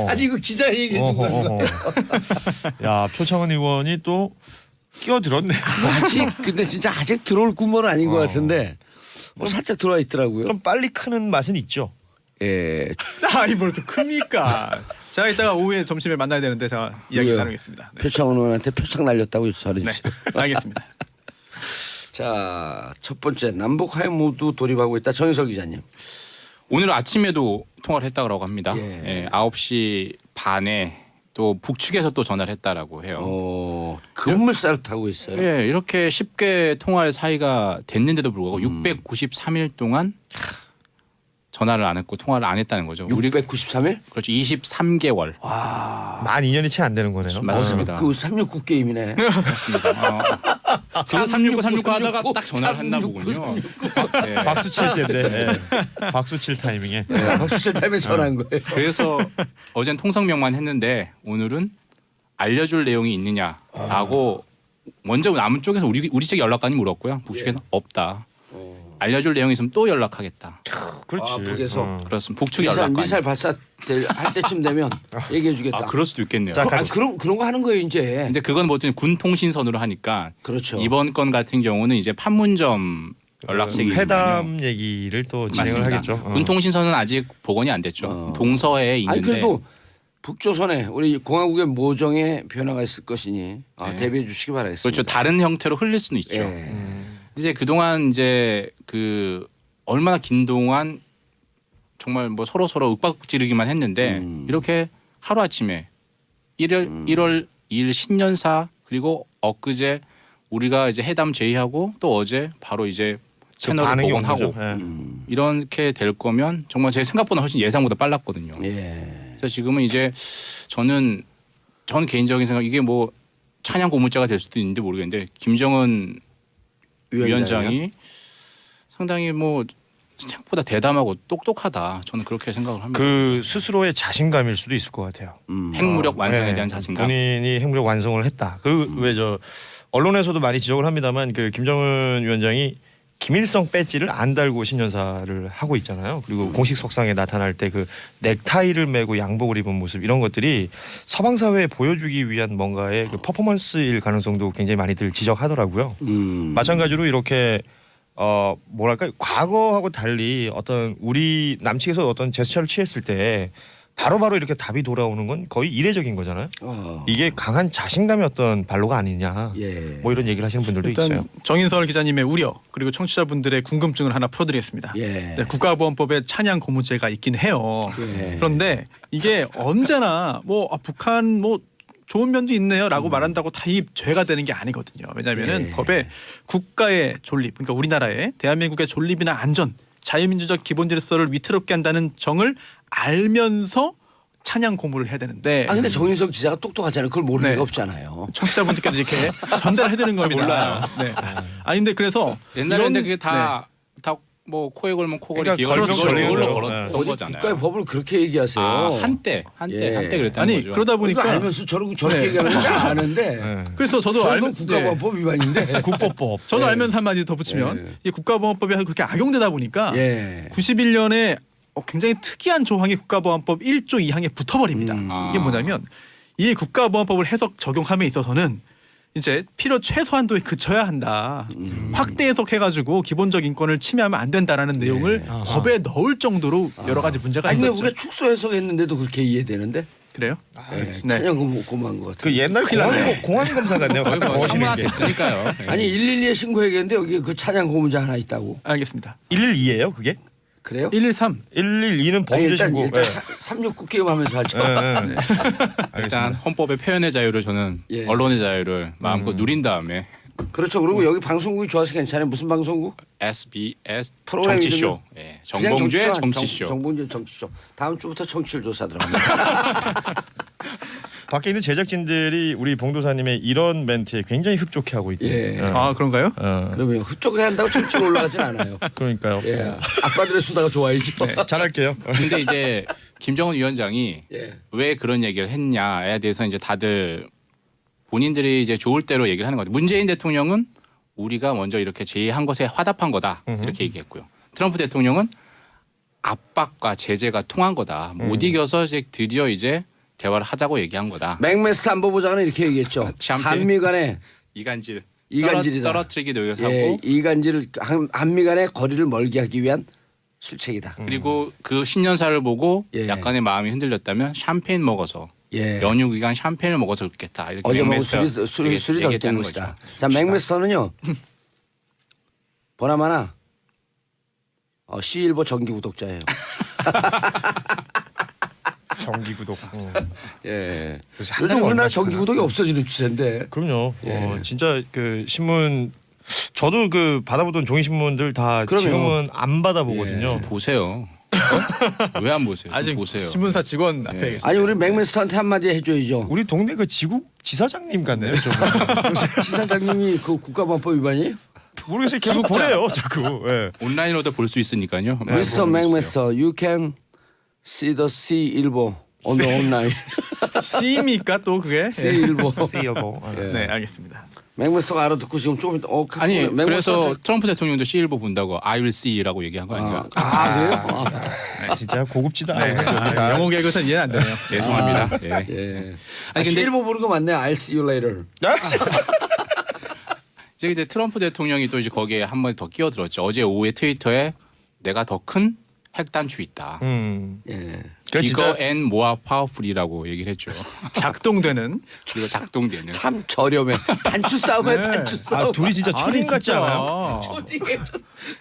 아니 이거 기자 얘기해 준 거예요. 야, 표창원 의원이 또 끼어들었네. 근데 진짜 아직 들어올 군번은 아닌 것 같은데 살짝 들어와 있더라고요. 좀 빨리 크는 맛은 있죠. 예. 이뭘 또 큽니까? 제가 이따가 오후에 점심에 만나야 되는데 제가 이야기 누구요? 나누겠습니다. 네. 표창원 의원한테 표창 날렸다고 전해주세요. 알겠습니다. 자, 첫 번째 남북 화해 모두 돌입하고 있다. 정인석 기자님. 오늘 아침에도 통화를 했다고 합니다. 예. 9시 반에 또 북측에서 또 전화를 했다라고 해요. 급물살을 타고 있어요. 예, 이렇게 쉽게 통화할 사이가 됐는데도 불구하고 693일 동안 전화를 안 했고 통화를 안 했다는 거죠. 693일? 그렇죠. 23개월. 만 2년이 채 안 되는 거네요. 맞습니다. 그 369 게임이네. 맞습니다. 369 하다가 딱 전화를 했나 보군요. 네. 박수 칠 때인데 박수 칠 타이밍에. 박수철 타임에 전화한 거예요. 그래서 어젠 통성명만 했는데 오늘은 알려줄 내용이 있느냐라고 먼저 남쪽에서 우리 측에 연락까지 물었고요. 북측에서 없다. 알려줄 내용이 있으면 또 연락하겠다. 그렇지. 북에서 그렇습니다. 북측이 연락 많이. 미사일 발사 할 때쯤 되면 얘기해주겠다. 아 그럴 수도 있겠네요. 자, 그런 거 하는 거예요 이제. 근데 그건 뭐 군 통신선으로 하니까 그렇죠. 이번 건 같은 경우는 이제 판문점 연락책이 회담 얘기를 또 진행을 맞습니다. 하겠죠. 군 통신선은 아직 복원이 안 됐죠. 동서에 있는데. 아니 그래도 북조선에 우리 공화국의 모종의 변화가 있을 것이니 대비해 주시기 바라겠습니다. 그렇죠. 다른 형태로 흘릴 수는 있죠. 예. 이제 그동안 이제 그 얼마나 긴 동안 정말 뭐 서로 윽박지르기만 했는데 이렇게 하루 아침에 1월 2일 신년사 그리고 엊그제 우리가 이제 회담 제의하고 또 어제 바로 이제 채널을 반응이 온 복원하고 거죠. 예. 이렇게 될 거면 정말 제 생각보다 훨씬 예상보다 빨랐거든요. 예. 그래서 지금은 이제 저는 개인적인 생각 이게 뭐 찬양 고물자가 될 수도 있는데 모르겠는데 김정은 위원장이 상당히 뭐 생각보다 대담하고 똑똑하다. 저는 그렇게 생각을 합니다. 그 스스로의 자신감일 수도 있을 것 같아요. 핵무력 완성에 네. 대한 자신감. 본인이 핵무력 완성을 했다. 그 왜 저 언론에서도 많이 지적을 합니다만 그 김정은 위원장이 김일성 배지를 안 달고 신년사를 하고 있잖아요. 그리고 공식 석상에 나타날 때 그 넥타이를 메고 양복을 입은 모습 이런 것들이 서방 사회에 보여주기 위한 뭔가의 그 퍼포먼스일 가능성도 굉장히 많이들 지적하더라고요. 마찬가지로 이렇게 뭐랄까 과거하고 달리 어떤 우리 남측에서 어떤 제스처를 취했을 때 바로바로 이렇게 답이 돌아오는 건 거의 이례적인 거잖아요. 이게 강한 자신감의 어떤 발로가 아니냐. 예. 뭐 이런 얘기를 하시는 분들도 일단 있어요. 정인설 기자님의 우려 그리고 청취자분들의 궁금증을 하나 풀어드리겠습니다. 예. 네, 국가보안법에 찬양 고무죄가 있긴 해요. 예. 그런데 이게 언제나 뭐 북한 뭐 좋은 면도 있네요라고 말한다고 다 이 죄가 되는 게 아니거든요. 왜냐하면은 예. 법에 국가의 존립, 그러니까 우리나라의 대한민국의 존립이나 안전, 자유민주적 기본 질서를 위태롭게 한다는 정을 알면서 찬양 고무를 해야 되는데. 근데 정인석 기자가 똑똑하잖아요. 그걸 모르는 네. 리가 없잖아요. 청취자분들께도 이렇게 전달해 드리는 겁니다. 몰라요. 네. 근데 그래서 옛날에 근데 이런- 그게 다 뭐 코에 걸면 코걸이 그러니까 기어를 걸면 그걸로 걸리는 걸었던 어디 거잖아요. 국가의 법을 그렇게 얘기하세요. 한때 예. 그랬다는 아니 거죠. 그러다 그러니까 보니까 알면서 저렇게 네. 얘기하는 게 아는데. 네. 그래서 저도 저도 국가보안법 위반인데. 국법법. 저도 예. 알면서 한마디 덧붙이면 예. 이 국가보안법이 그렇게 악용되다 보니까 예. 91년에 굉장히 특이한 조항이 국가보안법 1조 2항에 붙어버립니다. 이게 뭐냐면 이 국가보안법을 해석 적용함에 있어서는 이제 필요 최소한도에 그쳐야 한다. 확대 해석해가지고 기본적 인권을 침해하면 안 된다라는 내용을 법에 넣을 정도로 여러 가지 문제가 아니 근데 있었죠. 우리가 축소 해석했는데도 그렇게 이해되는데. 그래요? 네. 네. 찬양 고무한 것 같아요. 그 옛날 공안 검사 같네요. 거의 뭐 거시는 사무화 게. 됐으니까요. 아니 112에 신고해야겠는데 여기 그 찬양 고무자 하나 있다고. 알겠습니다. 112예요, 그게? 그래요? 113. 112는 아니, 범죄 일단 신고. 369 게임하면서 하죠. 네. 일단 알겠습니다. 헌법의 표현의 자유를 저는 예. 언론의 자유를 마음껏 누린 다음에 그렇죠. 그리고 여기 방송국이 좋아서 괜찮아요. 무슨 방송국? SBS 프로그램 정치쇼, 예. 그냥 정봉주의 정치쇼. 정치쇼. 정봉주의 정치쇼. 다음 주부터 청취율 조사 들어갑니다. 밖에 있는 제작진들이 우리 봉도사님의 이런 멘트에 굉장히 흡족해하고 있대요. 예. 그런가요? 그러면 흡족해 한다고 청취율 올라가진 않아요. 그러니까요. 예. 아빠들의 수다가 좋아야죠. 잘할게요. 근데 이제 김정은 위원장이 예. 왜 그런 얘기를 했냐에 대해서 이제 다들 본인들이 이제 좋을 대로 얘기를 하는 거죠. 문재인 대통령은 우리가 먼저 이렇게 제의한 것에 화답한 거다 이렇게 얘기했고요. 트럼프 대통령은 압박과 제재가 통한 거다. 못 이겨서 이제 드디어 이제 대화를 하자고 얘기한 거다. 맥메스터 안보부장은 이렇게 얘기했죠. 샴페인? 한미 간의 이간질. 이간질이다. 떨어뜨리기 노력을 예, 하고 이간질을 한미 간의 거리를 멀게 하기 위한 술책이다. 그리고 그 신년사를 보고 예. 약간의 마음이 흔들렸다면 샴페인 먹어서 예. 연휴 기간 샴페인을 먹어서 그렇겠다. 이렇게 어제 먹은 맥메스터가 술이 덜 깬 얘기했다는 것이다. 거죠. 자, 맥메스터는요. 보나마나 C1보 정기 구독자예요. 정기 구독. 예. 그래서 한 요즘 달에 우리나라 얼마씩 정기 하나? 구독이 없어지는 추세인데. 그럼요. 예. 진짜 그 신문 저도 그 받아보던 종이 신문들 다 그럼요. 지금은 안 받아보거든요. 보세요. 왜 안 보세요? 아직 보세요. 신문사 직원 앞에 예. 계세요. 아니 우리 맥메스터한테 한마디 해줘야죠. 우리 동네 그 지국 지사장님 같네요. 좀. 지사장님이 그 국가보안법 위반이에요? 모르겠어요. 계속 보내요. 자꾸. 예. 온라인으로도 볼 수 있으니까요. Mr. 맥메스터, you can see the C1보 on the online. C입니까 또 그게? C1보. 세이어고. 예. 네, 알겠습니다. 맥메스터가 알아듣고 지금 조금 아니 맥메스터 그래서 트럼프 대통령도 C1보 본다고 I will see라고 얘기한 거 아닌가? 그래요? 진짜 고급지다. 네. 영어 개그선 이해는 안 되네요. 죄송합니다. 예. 예. 아니, 근데- C1보 부르는 거 맞네. I'll see you later. 이제 근데 트럼프 대통령이 또 이제 거기에 한 번 더 끼어들었죠. 어제 오후에 트위터에 내가 더 큰 핵단추 있다. 예. 그 이거 진짜 앤 모아 파워풀이라고 얘기를 했죠. 작동되는. 그리고 작동되는. 참 저렴해. 단추 싸움에 네. 단추 싸움. 아 둘이 진짜 초딩 같지 않아요?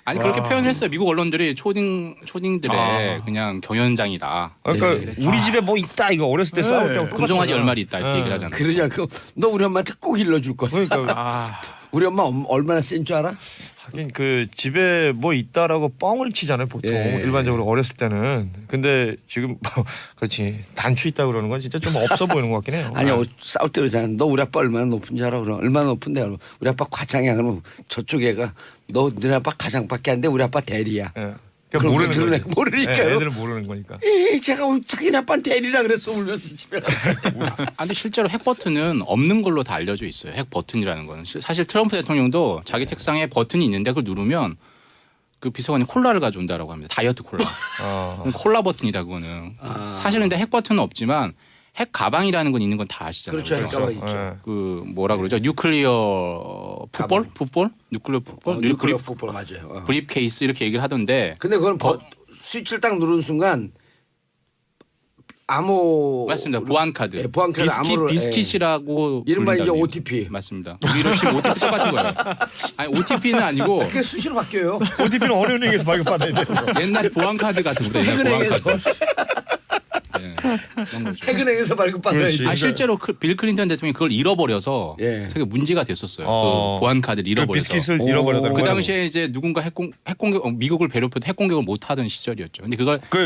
아니 그렇게 표현을 했어요. 미국 언론들이 초딩들의 그냥 경연장이다. 그러니까 우리 집에 뭐 있다 이거 어렸을 때 네. 싸울 때 금송아지 열마리 있다 이렇게 얘기를 하잖아요. 그러냐 너 우리 엄마한테 꼭 일러줄 거야. 그러니까 우리 엄마 얼마나 센 줄 알아? 하긴 그 집에 뭐 있다라고 뻥을 치잖아요 보통 예. 일반적으로 어렸을 때는. 근데 지금 뭐 그렇지 단추 있다 그러는 건 진짜 좀 없어 보이는 것 같긴 해요. 아니 싸울 때 그러잖아. 너 우리 아빠 얼마나 높은 줄 알아? 그럼 얼마나 높은데? 그러면 우리 아빠 과장이야. 그러면 저쪽 애가 너 너네 아빠 과장밖에 안 돼. 우리 아빠 대리야. 예. 그럼 모르는 들은 거지. 애가 모르니까. 예, 애들은 모르는 거니까. 제가 자기네 아빠는 대리라 그랬어 울면서 집에 가. 아, 근데 실제로 핵 버튼은 없는 걸로 다 알려져 있어요. 핵 버튼이라는 거는 사실 트럼프 대통령도 자기 책상에 버튼이 있는데 그걸 누르면 그 비서관이 콜라를 가져온다라고 합니다. 다이어트 콜라. 그건 콜라 버튼이다 그거는. 사실은 근데 핵 버튼은 없지만 핵 가방이라는 건 있는 건 다 아시잖아요. 그렇죠. 그죠? 가방 있죠. 예. 그 뭐라 그러죠? 뉴클리어 풋볼? 풋볼? 뉴클리어 풋볼? 뉴클리어 풋볼 맞아요. 브립 케이스 이렇게 얘기를 하던데 근데 그건 스위치를 딱 누르는 순간 암호 맞습니다. 보안 카드. 예, 보안 카드 암호를 비스킷이라고 이른바 이제 부른다는 OTP. 맞습니다. 우리로 치면 OTP 똑같은 거예요. 아니 OTP는 아니고 그게 수시로 바뀌어요. OTP는 어느 은행에서 발급받아야 돼요. 옛날 보안 카드 같은 거예요. 옛날 보안 해금행에서 카드. 네, 그런 거죠. 해금행에서 발급받아야지. 그렇지. 아 실제로 빌 클린턴 대통령이 그걸 잃어버려서 예. 되게 문제가 됐었어요. 어. 그 보안 카드를 그 잃어버려서. 비스킷을 잃어버렸다는 그 거예요. 당시에 이제 누군가 핵공격 미국을 괴롭혀도 핵공격을 못 하던 시절이었죠. 근데 그걸 그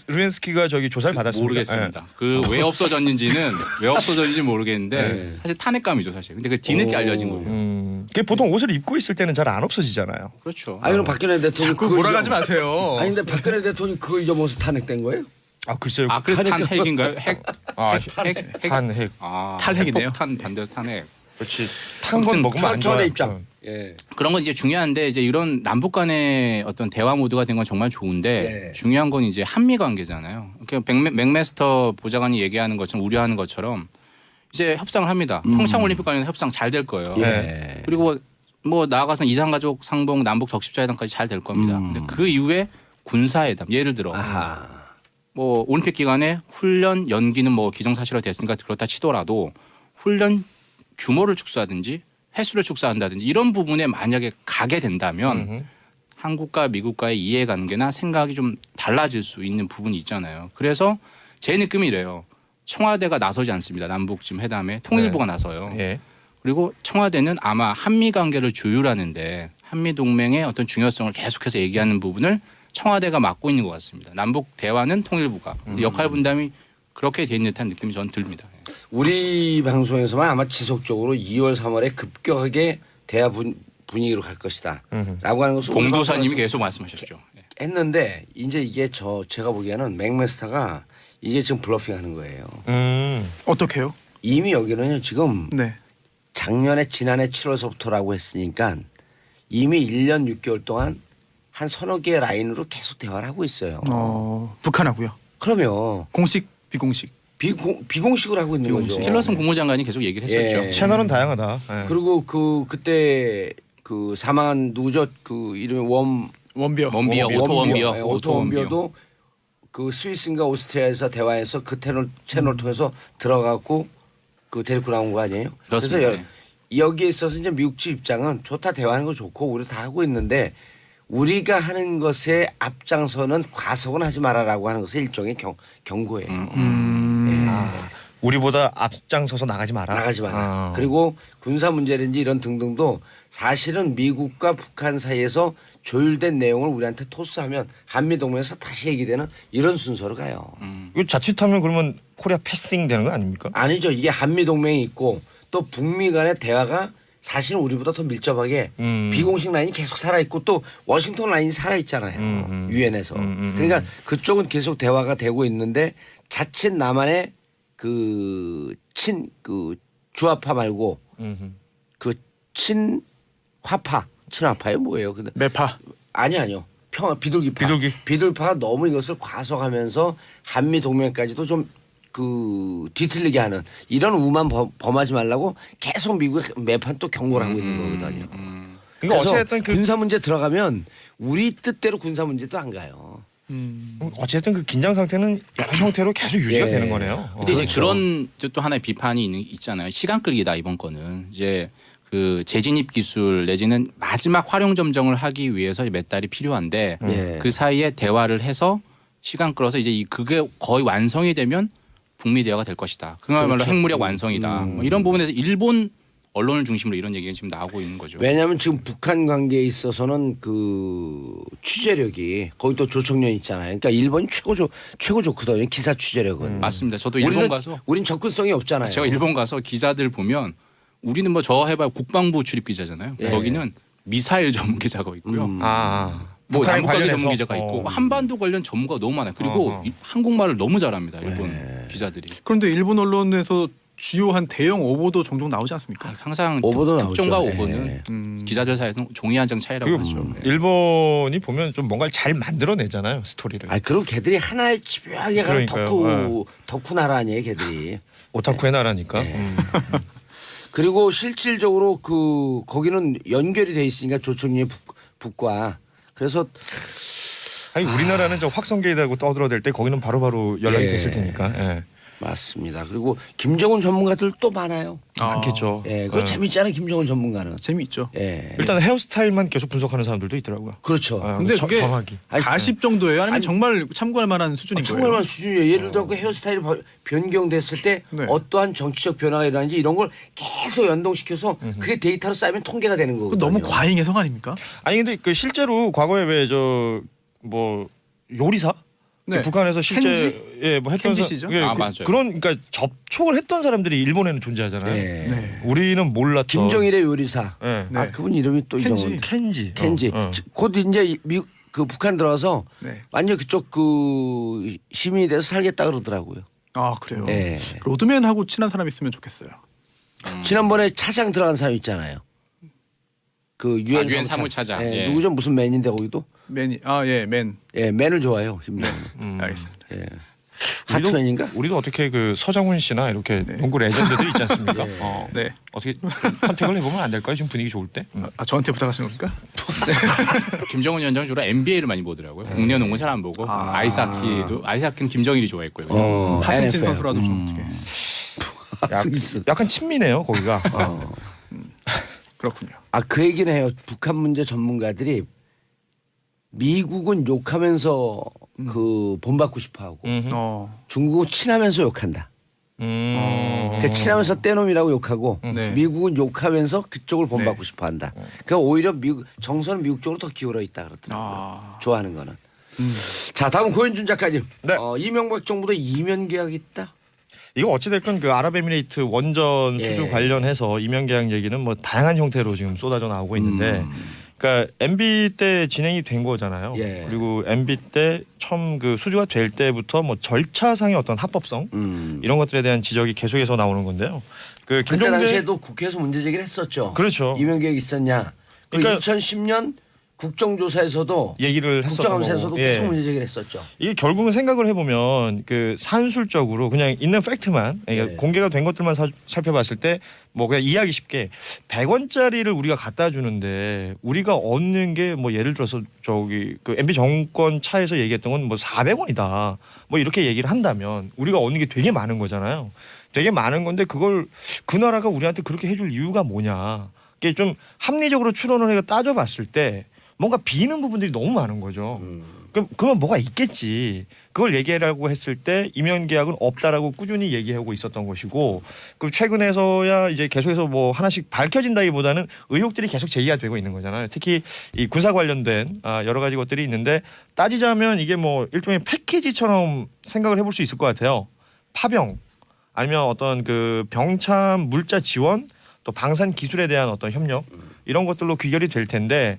루안스키가 저기 조사를 받았습니다. 모르겠습니다. 그 왜 없어졌는지는 왜 없어졌는지 모르겠는데 네. 사실 탄핵감이죠 사실. 근데 그 뒤늦게 알려진 거예요. 그게 보통 옷을 입고 있을 때는 잘 안 없어지잖아요. 그렇죠. 아니 그럼 박근혜 대통령 자꾸 몰아가지 마세요. 아니 근데 박근혜 대통령이 그거 잊어먹어서 탄핵된 거예요? 아 글쎄요. 아 그래서 탄핵인가요? 핵. 탄핵. 아, 탈핵이네요. 탄 반대로 탄핵. 그렇지. 탄 건 아무튼 먹으면 안 좋아. 저의 입장. 예. 그런 건 이제 중요한데 이제 이런 남북 간의 어떤 대화 모드가 된 건 정말 좋은데 예. 중요한 건 이제 한미 관계잖아요. 그러니까 맥메스터 보좌관이 얘기하는 것처럼 우려하는 것처럼 이제 협상을 합니다. 평창 올림픽 관련 협상 잘 될 거예요. 예. 그리고 뭐 나아가서 이산가족 상봉 남북 적십자회담까지 잘 될 겁니다. 근데 그 이후에 군사회담 예를 들어 아하. 뭐 올림픽 기간에 훈련 연기는 뭐 기정사실화 됐으니까 그렇다 치더라도 훈련 규모를 축소하든지 횟수를 축소한다든지 이런 부분에 만약에 가게 된다면 한국과 미국과의 이해관계나 생각이 좀 달라질 수 있는 부분이 있잖아요. 그래서 제 느낌이 이래요. 청와대가 나서지 않습니다. 남북 지금 회담에 통일부가 나서요. 예. 그리고 청와대는 아마 한미 관계를 조율하는데 한미 동맹의 어떤 중요성을 계속해서 얘기하는 부분을 청와대가 맡고 있는 것 같습니다. 남북 대화는 통일부가 역할 분담이 그렇게 돼 있는 듯한 느낌이 저는 듭니다. 우리 방송에서만 아마 지속적으로 2월 3월에 급격하게 대화 분위기로 갈 것이다. 라고 하는 것을 봉도사님이 계속 말씀하셨죠. 했는데 이제 이게 제가 보기에는 맥메스터가 이게 지금 블러핑하는 거예요. 어떻게요? 이미 여기는 지금 네. 지난해 7월서부터라고 했으니까 이미 1년 6개월 동안 한 서너 개의 라인으로 계속 대화를 하고 있어요. 북한하고요. 그러면 공식 비공식. 비공식으로 하고 있는 거죠. 틸러슨 국무장관이 계속 얘기를 했었죠. 예. 채널은 다양하다. 예. 그리고 그때 그 사망한 누구죠? 그 이름이 원비어. 원비어, 오토 원비어, 예, 오토 원비어도 그 스위스인가 오스트리아에서 대화해서 그 채널 통해서 들어가고 그 데리고 나온 거 아니에요? 그렇습니다. 그래서 여기에 있어서 이제 미국 측 입장은 좋다 대화하는 거 좋고 우리 다 하고 있는데 우리가 하는 것에 앞장서는 과속은 하지 마라라고 하는 것은 일종의 경고예요. 우리보다 앞장서서 나가지 마라. 나가지 마라. 그리고 군사 문제든지 이런 등등도 사실은 미국과 북한 사이에서 조율된 내용을 우리한테 토스하면 한미 동맹에서 다시 얘기되는 이런 순서로 가요. 이거 자칫하면 그러면 코리아 패싱 되는 거 아닙니까? 아니죠. 이게 한미 동맹이 있고 또 북미 간의 대화가 사실은 우리보다 더 밀접하게 비공식 라인이 계속 살아있고 또 워싱턴 라인이 살아있잖아요. 유엔에서. 그러니까 그쪽은 계속 대화가 되고 있는데 자칫 남한의 그 주화파 말고 그 친화파요 뭐예요? 근데 매파. 아니요. 비둘기파. 비둘기파가 너무 이것을 과속하면서 한미 동맹까지도 좀 뒤틀리게 하는 이런 우만 범하지 말라고 계속 미국이 매판 또 경고를 하고 있는 거거든요. 그러니까 그래서 어쨌든 군사 문제 들어가면 우리 뜻대로 군사 문제도 안 가요. 어쨌든 그 긴장 상태는 여러 형태로 계속 유지가 예. 되는 거네요. 근데 이제 그렇죠. 그런 또 하나의 비판이 있잖아요. 시간 끌기다 이번 거는 이제 그 재진입 기술 내지는 마지막 활용 점정을 하기 위해서 몇 달이 필요한데 예. 그 사이에 대화를 해서 시간 끌어서 이제 그게 거의 완성이 되면 북미 대화가 될 것이다. 그야말로 그렇죠. 핵무력 완성이다. 뭐 이런 부분에서 일본 언론을 중심으로 이런 얘기가 지금 나오고 있는 거죠. 왜냐하면 지금 북한 관계에 있어서는 그 취재력이 거기 또 조청년 있잖아요. 그러니까 일본이 최고 좋거든요. 기사 취재력은. 맞습니다. 저도 일본 가서 우린 접근성이 없잖아요. 제가 일본 가서 기자들 보면 우리는 뭐 저 해봐야 국방부 출입 기자잖아요. 예. 거기는 미사일 전문 기자가 있고요. 뭐 북한에 남북관계 관련해서? 전문 기자가 있고 한반도 관련 전문가가 너무 많아요. 그리고 한국말을 너무 잘합니다. 일본 기자들이. 그런데 일본 언론에서 주요한 대형 오보도 종종 나오지 않습니까? 항상 오보도 특종과 나오죠. 오보는 예. 기자들 사이에서는 종이 한 장 차이라고 그리고 하죠. 일본이 보면 좀 뭔가를 잘 만들어내잖아요 스토리를. 그리고 걔들이 하나의 집요하게 가는 그러니까요. 덕후 나라 아니에요, 걔들이. 오타쿠의 나라니까. 그리고 실질적으로 거기는 연결이 돼 있으니까 조총리의 북과 그래서 아니 우리나라는 저 확성기다고 떠들어댈 때 거기는 바로바로 연락이 예. 됐을 테니까. 예. 맞습니다. 그리고 김정은 전문가들 또 많아요. 많겠죠. 예, 그거 재밌잖아요, 김정은 전문가는. 재미있죠. 예. 일단 헤어스타일만 계속 분석하는 사람들도 있더라고요. 그렇죠. 근데 그게 정확히. 가십 정도예요? 아니면 정말 참고할 만한 수준인 거예요? 정말만 수준이에요. 예를 들어 그 헤어스타일이 변경됐을 때 네. 어떠한 정치적 변화가 일어나는지 이런 걸 계속 연동시켜서 그게 데이터로 쌓이면 통계가 되는 그거 거거든요. 너무 과잉 해석 아닙니까? 아니 근데 그 실제로 과거에 왜 저 뭐 요리사 네. 북한에서 실제 켄지? 뭐 했던 켄지 씨죠? 맞아요. 그런 그러니까 접촉을 했던 사람들이 일본에는 존재하잖아요. 예. 네. 우리는 몰랐던 김정일의 요리사. 예. 네. 그분 이름이 또 켄지. 이정은 켄지. 켄지. 곧 이제 그 북한 들어와서 네. 완전 그쪽 시민이 돼서 살겠다 그러더라고요. 아 그래요. 예. 로드맨하고 친한 사람 있으면 좋겠어요. 지난번에 차장 들어간 사람 있잖아요. 그 유엔 유엔 사무차장. 예. 예. 누구죠? 무슨 맨인데 거기도? 맨. 예, 맨을 좋아해요. 김정은. 알겠습니다. 예. 하트맨인가? 우리도 어떻게 그 서장훈 씨나 이렇게 농구 레전드들 있지 않습니까? 예. 네. 어떻게 선택을 해보면 안 될까요? 지금 분위기 좋을 때. 저한테 부탁하시는 겁니까? 김정은 위원장은 주로 NBA를 많이 보더라고요. 국내 농구 잘 안 보고 아이스하키는 김정일이 좋아했고요. 하승진 NFL. 선수라도 좀 어떻게. 약간 친미네요 거기가. 그렇군요. 그 얘기는 해요. 북한 문제 전문가들이 미국은 욕하면서 본받고 싶어하고 중국은 친하면서 욕한다. 그러니까 친하면서 떼놈이라고 욕하고 네. 미국은 욕하면서 그쪽을 본받고 네. 싶어한다. 그러니까 오히려 정서는 미국 쪽으로 더 기울어 있다 그러더라고요. 좋아하는 거는. 자, 다음 고현준 작가님. 네. 이명박 정부도 이면 계약 있다. 이거 어찌됐건 그 아랍에미레이트 원전 수주 예. 관련해서 이면 계약 얘기는 뭐 다양한 형태로 지금 쏟아져 나오고 있는데, 그러니까 MB 때 진행이 된 거잖아요. 예. 그리고 MB 때 처음 그 수주가 될 때부터 뭐 절차상의 어떤 합법성 이런 것들에 대한 지적이 계속해서 나오는 건데요. 그 그때 당시에도 국회에서 문제 제기를 했었죠. 그렇죠. 이면 계약 있었냐. 그러니까 2010년 국정조사에서도 얘기를 했었고, 국정감사에서도 계속 문제 제기를 했었죠. 이게 결국은 생각을 해보면 그 산술적으로 그냥 있는 팩트만 그러니까 예. 공개가 된 것들만 살펴봤을 때 뭐 그냥 이해하기 쉽게 100원짜리를 우리가 갖다 주는데 우리가 얻는 게 뭐 예를 들어서 저기 그 MB 정권 차에서 얘기했던 건 뭐 400원이다 뭐 이렇게 얘기를 한다면 우리가 얻는 게 되게 많은 거잖아요. 되게 많은 건데 그걸 그 나라가 우리한테 그렇게 해줄 이유가 뭐냐. 이게 좀 합리적으로 추론을 해서 따져봤을 때 뭔가 비는 부분들이 너무 많은 거죠. 그러면 뭐가 있겠지. 그걸 얘기하라고 했을 때 이면 계약은 없다라고 꾸준히 얘기하고 있었던 것이고, 그 최근에서야 이제 계속해서 뭐 하나씩 밝혀진다기보다는 의혹들이 계속 제기가 되고 있는 거잖아요. 특히 이 군사 관련된 여러 가지 것들이 있는데 따지자면 이게 뭐 일종의 패키지처럼 생각을 해볼 수 있을 것 같아요. 파병 아니면 어떤 그 병참 물자 지원 또 방산 기술에 대한 어떤 협력 이런 것들로 귀결이 될 텐데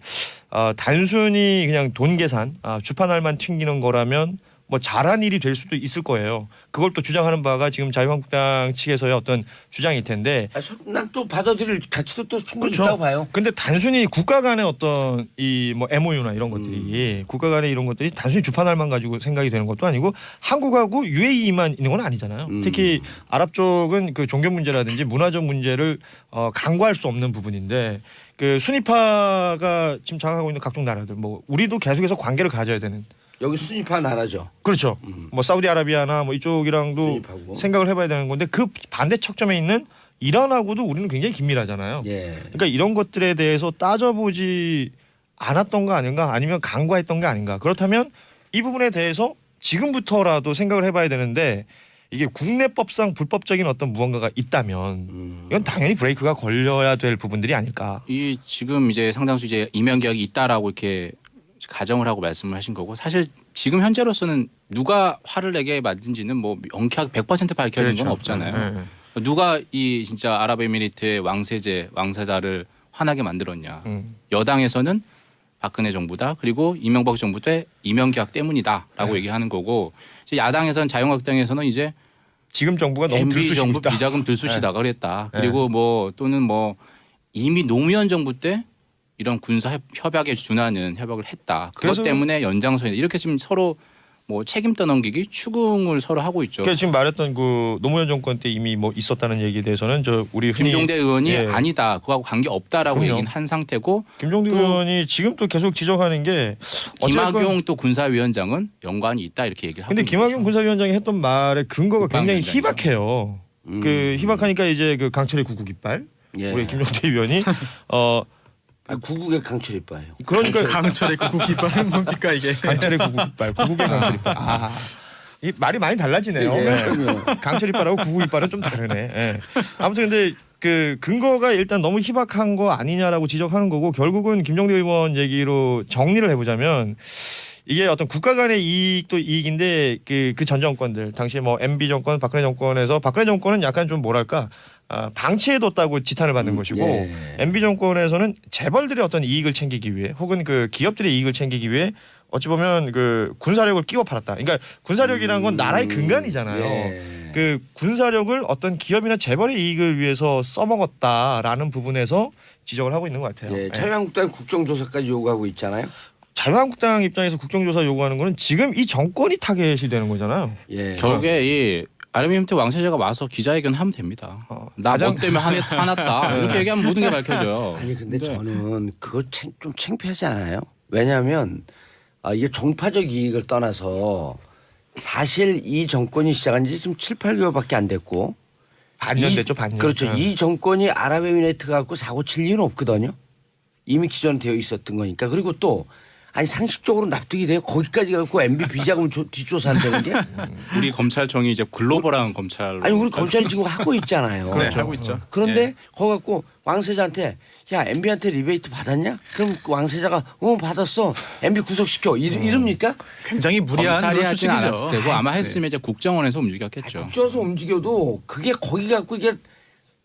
단순히 그냥 돈 계산 주판알만 튕기는 거라면 뭐 잘한 일이 될 수도 있을 거예요. 그걸 또 주장하는 바가 지금 자유한국당 측에서의 어떤 주장일 텐데. 난 또 받아들일 가치도 또 충분히 그렇죠. 있다고 봐요. 근데 단순히 국가 간의 어떤 이 뭐 MOU나 이런 것들이 국가 간의 이런 것들이 단순히 주판알만 가지고 생각이 되는 것도 아니고 한국하고 UAE만 있는 건 아니잖아요. 특히 아랍 쪽은 그 종교 문제라든지 문화적 문제를 간과할 수 없는 부분인데 그 순위파가 지금 장악하고 있는 각종 나라들 뭐 우리도 계속해서 관계를 가져야 되는. 여기 순위파 나라죠. 그렇죠. 뭐 사우디아라비아나 뭐 이쪽이랑도 순위파고. 생각을 해봐야 되는 건데 그 반대 척점에 있는 이란하고도 우리는 굉장히 긴밀하잖아요. 예. 그러니까 이런 것들에 대해서 따져보지 않았던 거 아닌가 아니면 간과했던 게 아닌가. 그렇다면 이 부분에 대해서 지금부터라도 생각을 해봐야 되는데 이게 국내법상 불법적인 어떤 무언가가 있다면 이건 당연히 브레이크가 걸려야 될 부분들이 아닐까. 이 지금 이제 상당수 이제 이면 계약이 있다라고 이렇게 가정을 하고 말씀을 하신 거고 사실 지금 현재로서는 누가 화를 내게 만든지는 뭐 명쾌하게 100% 밝혀진 건 없잖아요. 누가 이 진짜 아랍에미리트의 왕세자를 화나게 만들었냐. 여당에서는 박근혜 정부다. 그리고 이명박 정부 때 이면 계약 때문이다라고 얘기하는 거고 이제 야당에서는 자유한국당에서는 이제 지금 정부가 너무 MB 들쑤시고 정부 있다. 비자금 들쑤시다 그랬다. 그리고 뭐 또는 뭐 이미 노무현 정부 때 이런 군사 협약에 준하는 협약을 했다. 그것 그래서 때문에 연장선이다. 이렇게 지금 서로 뭐 책임 떠넘기기 추궁을 서로 하고 있죠. 그러니까 지금 말했던 그 노무현 정권 때 이미 뭐 있었다는 얘기에 대해서는 저 우리 흔히 김종대 의원이 예. 아니다. 그거하고 관계 없다라고 그럼요. 얘기는 한 상태고 김종대 또 의원이 지금 또 계속 지적하는 게 김학용 또 군사위원장은 연관이 있다 이렇게 얘기를 하고 근데 있는 김학용 거죠. 군사위원장이 했던 말의 근거가 굉장히 국방위원장이죠. 희박해요. 그 희박하니까 이제 그 강철의 구국 이빨 예. 우리 김종대 의원이 구국의 강철 이빠예요. 그러니까 강철의 구국 이빨은 뭡니까 이게? 강철의 구국 이빨, 구국의 강철 이빨. 이 말이 많이 달라지네요. 예, 네. 그럼요. 강철 이빨하고 구국 이빨은 좀 다르네. 예. 아무튼 근데 그 근거가 일단 너무 희박한 거 아니냐라고 지적하는 거고 결국은 김종대 의원 얘기로 정리를 해보자면 이게 어떤 국가 간의 이익도 이익인데 그 전 정권들 당시 뭐 MB 정권, 박근혜 정권에서 박근혜 정권은 약간 좀 뭐랄까 방치해뒀다고 지탄을 받는 것이고 예. MB 정권에서는 재벌들의 어떤 이익을 챙기기 위해 혹은 그 기업들의 이익을 챙기기 위해 어찌 보면 그 군사력을 끼워 팔았다. 그러니까 군사력이란 건 나라의 근간이잖아요. 예. 그 군사력을 어떤 기업이나 재벌의 이익을 위해서 써먹었다라는 부분에서 지적을 하고 있는 것 같아요. 예. 예. 자유한국당 국정조사까지 요구하고 있잖아요. 자유한국당 입장에서 국정조사 요구하는 거는 지금 이 정권이 타겟이 되는 거잖아요. 예. 결국에 이 아르미한테 왕세자가 와서 기자회견 하면 됩니다. 나 가장- 뭐 때문에 화났다 이렇게 얘기하면 모든 게 밝혀져요. 아니 근데 저는 그거 좀 창피하지 않아요? 왜냐하면 이게 정파적 이익을 떠나서 사실 이 정권이 시작한 지 지금 7, 8개월밖에 안 됐고 반년 됐죠, 반년. 그렇죠. 예. 이 정권이 아랍에미레이트 갖고 사고 칠 일은 없거든요. 이미 기존에 되어 있었던 거니까. 그리고 또 아니 상식적으로 납득이 돼요. 거기까지 갖고 MB 비자금을 뒷조사한다는 게. 우리 검찰청이 이제 글로벌한 검찰. 아니 우리 검찰이 지금 하고 있잖아요. 네, 하고 있죠. 그런데 예. 거기 갖고 왕세자한테 야 MB한테 리베이트 받았냐? 그럼 그 왕세자가 받았어. MB 구속시켜. 이럽니까? 굉장히 무리한 검찰이 그런 하진 추측이죠. 않았을 테고 아마 했으면 이제 국정원에서 움직였겠죠. 국정에서 움직여도 그게 거기 갖고 이게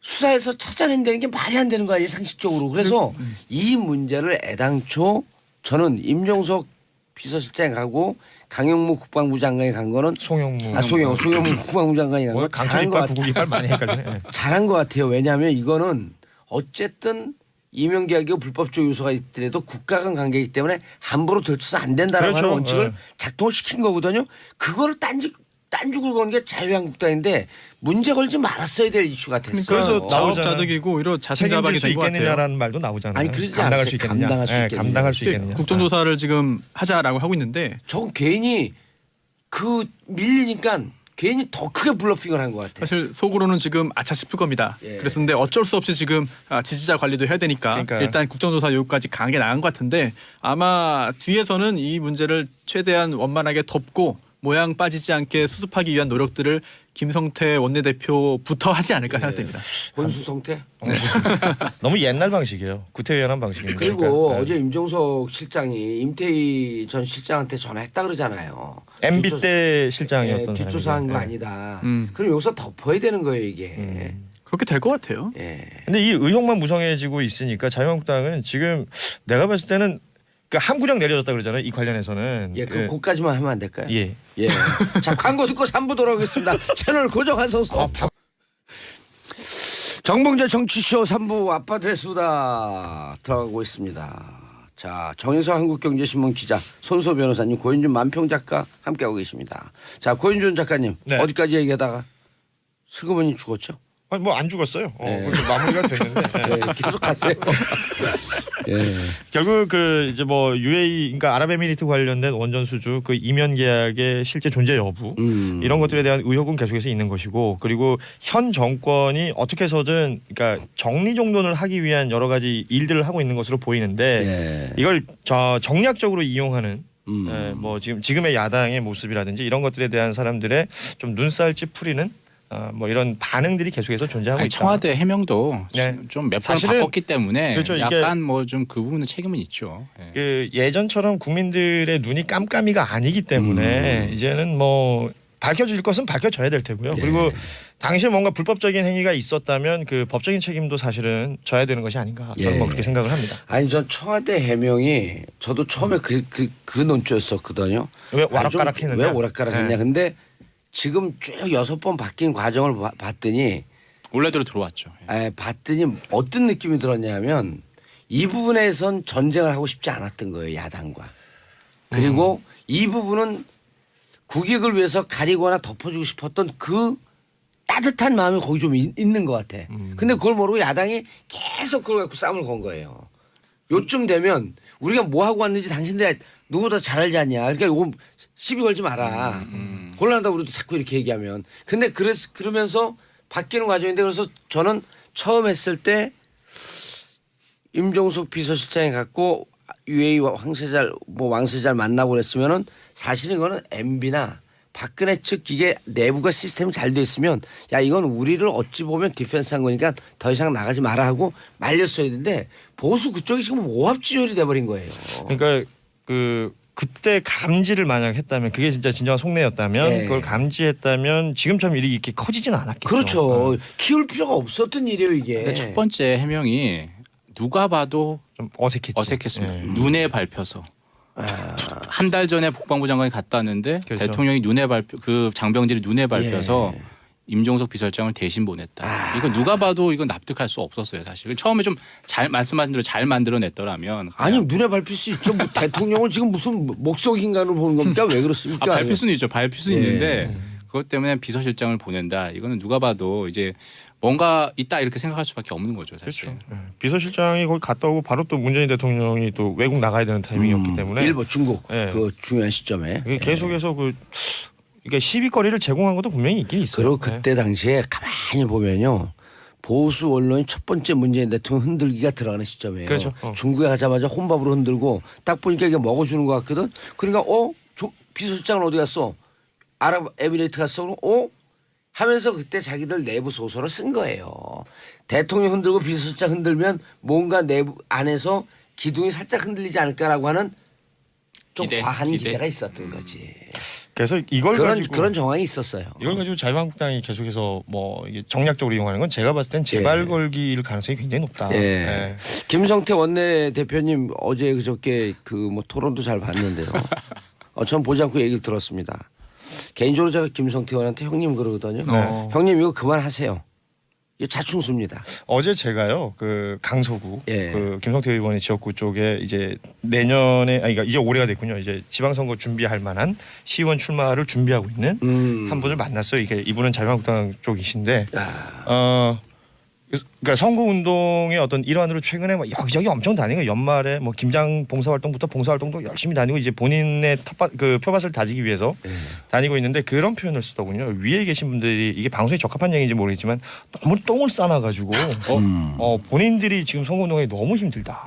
수사해서 찾아낸다는 게 말이 안 되는 거 아니에요 상식적으로. 그래서 이 문제를 애당초 저는 임종석 비서실장하고 강용무 국방부 장관이 간 거는 송영무. 송영무 국방부 장관이 간 거 강철 잘한 것 이빨, 같아요. 구국 이빨 많이 헷갈리네. 예. 잘한 것 같아요. 왜냐하면 이거는 어쨌든 이명계약이고 불법적 요소가 있더라도 국가 간 관계이기 때문에 함부로 들춰서 안 된다라고 그렇죠. 하는 원칙을 예. 작동을 시킨 거거든요. 그거를 딴죽을 거는 게 자유한국당인데 문제 걸지 말았어야 될 이슈가 됐어요. 그래서 나오잖아요. 자업자득이고 오히려 자승자박이 책임질 수 된 것 같아요. 있겠느냐라는 말도 나오잖아요. 아니, 그러지 감당할 않았어요. 수 있겠느냐. 감당할 수 있겠느냐. 감당할 수 있겠느냐. 국정조사를 지금 하자라고 하고 있는데 저건 괜히 그 밀리니까 괜히 더 크게 블러핑을 한 것 같아요. 사실 속으로는 지금 아차 싶을 겁니다. 예. 그랬는데 어쩔 수 없이 지금 지지자 관리도 해야 되니까 그러니까. 일단 국정조사 요구까지 강하게 나간 것 같은데 아마 뒤에서는 이 문제를 최대한 원만하게 덮고 모양 빠지지 않게 수습하기 위한 노력들을 김성태 원내대표부터 하지 않을까 생각됩니다. 권수성태. 너무 옛날 방식이에요. 구태의연한 방식입니다. 그리고 그러니까, 어제 임종석 실장이 임태희 전 실장한테 전화했다 그러잖아요. MB 때 실장이었던 뒷조사한 거 사람이죠. 예. 아니다. 음. 그럼 여기서 덮어야 되는 거예요 이게. 그렇게 될 것 같아요. 예. 근데 이 의혹만 무성해지고 있으니까 자유한국당은 지금 내가 봤을 때는 함구령 내려졌다 그러잖아요. 이 관련해서는. 예, 그거까지만 하면 안 될까요? 예. 예. 자, 광고 듣고 3부 돌아오겠습니다. 채널 고정하소서. 정봉재 정치쇼 3부 아빠들의 수다 들어가고 있습니다. 자, 정인성 한국경제신문 기자, 손소 변호사님, 고윤준 만평 작가 함께하고 계십니다. 자, 고윤준 작가님 네. 어디까지 얘기하다가 슬그머니 죽었죠? 아니 뭐 안 죽었어요. 네. 그래서 마무리가 됐는데. 네, 계속 하세요. 예. 결국 그 이제 뭐 UAE 그러니까 아랍에미리트 관련된 원전 수주 그 이면 계약의 실제 존재 여부 이런 것들에 대한 의혹은 계속해서 있는 것이고 그리고 현 정권이 어떻게 해서든 그러니까 정리정돈을 하기 위한 여러 가지 일들을 하고 있는 것으로 보이는데 예. 이걸 정략적으로 이용하는 뭐 지금의 야당의 모습이라든지 이런 것들에 대한 사람들의 좀 눈살 찌푸리는 뭐 이런 반응들이 계속해서 존재하고 아니, 있다. 청와대 해명도 네. 좀 몇 번 사실은 바꿨기 때문에 그렇죠, 이게 약간 뭐 좀 그 부분은 책임은 있죠. 예. 그 예전처럼 국민들의 눈이 깜깜이가 아니기 때문에 이제는 뭐 밝혀질 것은 밝혀져야 될 테고요. 예. 그리고 당시에 뭔가 불법적인 행위가 있었다면 그 법적인 책임도 사실은 져야 되는 것이 아닌가 저는 예. 뭐 그렇게 생각을 합니다. 아니 전 청와대 해명이 저도 처음에 그 논조였었거든요. 왜 오락가락했느냐? 왜 오락가락했냐. 네. 근데 지금 쭉 6번 바뀐 과정을 봤더니 원래대로 들어왔죠. 예. 봤더니 어떤 느낌이 들었냐면 이 부분에선 전쟁을 하고 싶지 않았던 거예요. 야당과. 그리고 이 부분은 국익을 위해서 가리거나 덮어주고 싶었던 그 따뜻한 마음이 거기 좀 있는 것 같아. 근데 그걸 모르고 야당이 계속 그걸 갖고 싸움을 건 거예요. 요쯤 되면 우리가 뭐 하고 왔는지 당신들 누구보다 잘 알지 않냐. 그러니까 이거 시비 걸지 마라. 곤란하다 우리도 자꾸 이렇게 얘기하면. 근데 그러면서 바뀌는 과정인데 그래서 저는 처음 했을 때 임종석 비서실장이 갖고 UAE 왕세잘 만나고 그랬으면은 사실은 이거는 MB나 박근혜 측 이게 내부가 시스템이 잘 돼 있으면 야 이건 우리를 어찌 보면 디펜스한 거니까 더 이상 나가지 마라 하고 말렸어야 되는데 보수 그쪽이 지금 오합지졸이 돼버린 거예요. 그러니까 그때 감지를 만약 했다면 그게 진짜 진정한 속내였다면 네. 그걸 감지했다면 지금처럼 일이 이렇게 커지지는 않았겠죠. 그렇죠. 키울 필요가 없었던 일이에요 이게. 근데 첫 번째 해명이 누가 봐도 좀 어색했죠. 예. 예. 눈에 밟혀서 한 달 전에 국방부 장관이 갔다 왔는데 그렇죠. 대통령이 그 장병들이 눈에 밟혀서 예. 임종석 비서실장을 대신 보냈다. 이거 누가 봐도 이건 납득할 수 없었어요 사실. 처음에 좀 잘 말씀하신 대로 잘 만들어냈더라면. 아니 눈에 밟힐 수 있죠. 뭐 대통령을 지금 무슨 목석인간으로 보는 겁니까? 왜 그렇습니까? 밟힐 수는 있죠. 밟힐 수 예. 있는데 그것 때문에 비서실장을 보낸다. 이거는 누가 봐도 이제 뭔가 있다 이렇게 생각할 수밖에 없는 거죠 사실. 그렇죠. 예. 비서실장이 거기 갔다 오고 바로 또 문재인 대통령이 또 외국 나가야 되는 타이밍이었기 때문에 일본 중국 예. 그 중요한 시점에 계속해서 그러니까 시비거리를 제공한 것도 분명히 있긴 있어요. 그리고 그때 당시에 가만히 보면요. 보수 언론이 첫 번째 문재인 대통령 흔들기가 들어가는 시점이에요. 그렇죠. 중국에 가자마자 혼밥으로 흔들고 딱 보니까 이게 먹어주는 것 같거든. 그러니까 비서실장은 어디 갔어? 아랍에미레이트 갔어? 하면서 그때 자기들 내부 소설을 쓴 거예요. 대통령 흔들고 비서실장 흔들면 뭔가 내부 안에서 기둥이 살짝 흔들리지 않을까라고 하는 좀 과한 기대가 있었던 거지. 그래서 이걸 가지고 그런 정황이 있었어요. 이걸 가지고 자유한국당이 계속해서 뭐 이게 정략적으로 이용하는 건 제가 봤을 땐 재발 걸기일 가능성이 굉장히 높다. 예. 예. 김성태 원내대표님 어제 그저께 뭐 토론도 잘 봤는데요. 전 보지 않고 얘기를 들었습니다. 개인적으로 제가 김성태 의원한테 형님 그러거든요. 네. 형님 이거 그만하세요. 이거 자충수입니다. 어제 제가요 그 강서구 예. 그 김성태 의원의 지역구 쪽에 이제 내년에 그러니까 이제 올해가 됐군요. 이제 지방선거 준비할 만한 시의원 출마를 준비하고 있는 한 분을 만났어요. 이분은 자유한국당 쪽이신데 그러니까 선거운동의 어떤 일환으로 최근에 뭐 여기저기 엄청 다니고 연말에 뭐 김장 봉사활동부터 봉사활동도 열심히 다니고 이제 본인의 표밭을 다지기 위해서 다니고 있는데 그런 표현을 쓰더군요. 위에 계신 분들이 이게 방송에 적합한 얘기인지 모르겠지만 너무 똥을 싸놔가지고 본인들이 지금 선거운동에 너무 힘들다.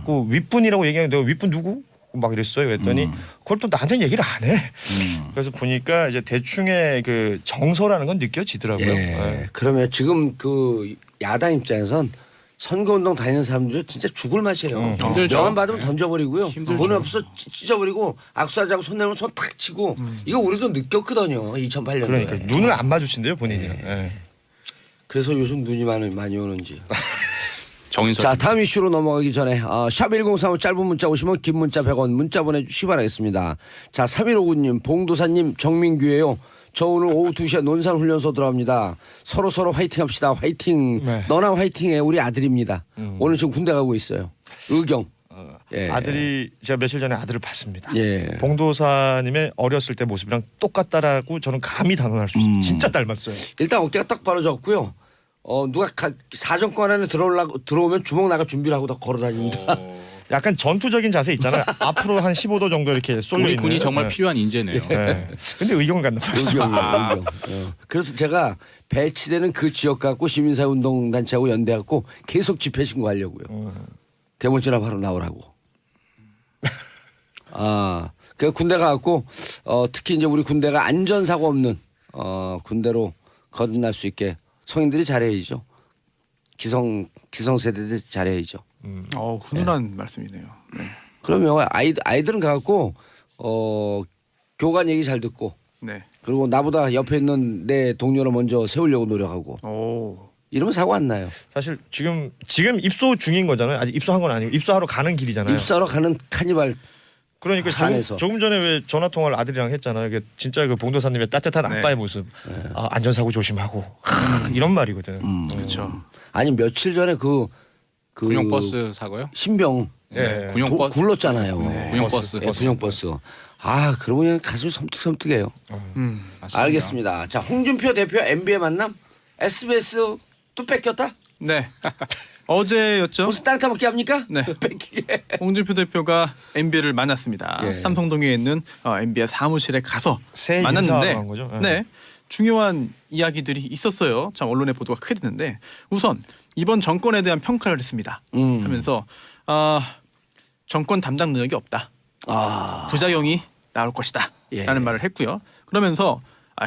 그 윗분이라고 얘기하는데 윗분 누구? 막 이랬어요. 그랬더니 그걸 또 나한테 얘기를 안 해. 그래서 보니까 이제 대충의 그 정서라는 건 느껴지더라고요. 예. 네. 그러면 지금 그 야당 입장에선 선거운동 다니는 사람들이 진짜 죽을 맛이에요. 힘들죠. 명함 받으면 네. 던져버리고요. 힘들죠. 돈이 없어 찢어버리고 악수하자고 손 내면 손 탁 치고 이거 우리도 느꼈거든요. 2008년도에. 그러니까 눈을 안 마주친대요 본인이. 예. 그래서 요즘 눈이 많이 오는지. 정인석. 자, 다음 이슈로 넘어가기 전에 샵1035 짧은 문자 오시면 긴 문자 100원 문자 보내주시기 바라겠습니다. 자, 3159님 봉도사님 정민규예요. 저 오늘 오후 2시에 논산훈련소 들어갑니다. 서로 화이팅 합시다. 화이팅. 네. 너나 화이팅해. 우리 아들입니다. 오늘 지금 군대 가고 있어요. 의경. 예. 아들이 제가 며칠 전에 아들을 봤습니다. 예. 봉도사님의 어렸을 때 모습이랑 똑같다라고 저는 감히 단언할 수 있어요. 진짜 닮았어요. 일단 어깨가 딱 벌어졌고요. 누가 사정권 안에 들어오면 주먹 나갈 준비를 하고 다 걸어다닙니다. 약간 전투적인 자세 있잖아요. 앞으로 한 15도 정도 이렇게 쏠려 우리 있는. 군이 정말 네. 필요한 인재네요. 네. 근데 의경을 갖는 의경. 그래서 제가 배치되는 그 지역 갖고 시민사회 운동단체하고 연대하고 계속 집회 신고하려고요. 대문진압 바로 나오라고. 그 군대 가갖고 특히 이제 우리 군대가 안전사고 없는 군대로 거듭날 수 있게 성인들이 잘해야죠. 기성세대들이 잘해야죠. 훈훈한 말씀이네요. 네. 그러면 아이들은 가갖고 교관 얘기 잘 듣고 네. 그리고 나보다 옆에 있는 내 동료를 먼저 세우려고 노력하고 오. 이러면 사고 안 나요. 사실 지금 입소 중인 거잖아요. 아직 입소한 건 아니고 입소하러 가는 길이잖아요. 입사로 가는 카니발. 그러니까 안에서. 조금 전에 왜 전화 통화를 아들이랑 했잖아요. 이게 진짜 그 봉도사님의 따뜻한 네. 아빠의 모습. 안전사고 조심하고 이런 말이거든. 그렇죠. 아니 며칠 전에 그 군용버스 사고요? 신병 예. 군용버스. 굴렀잖아요. 군용버스. 예, 군용버스. 그러고 그냥 가슴이 섬뜩섬뜩해요. 맞습니다. 알겠습니다. 자, 홍준표 대표 MB의 만남 SBS 또 뺏겼다? 네. 어제였죠. 무슨 땅 타먹기 합니까? 네. 뺏기게. 홍준표 대표가 MB를 만났습니다. 예. 삼성동에 있는 MB의 사무실에 가서 새 만났는데, 인사하러 간 거죠? 예. 네, 중요한 이야기들이 있었어요. 참 언론의 보도가 크게 됐는데 우선 이번 정권에 대한 평가를 했습니다. 하면서 정권 담당 능력이 없다. 부작용이 나올 것이다. 예. 라는 말을 했고요. 그러면서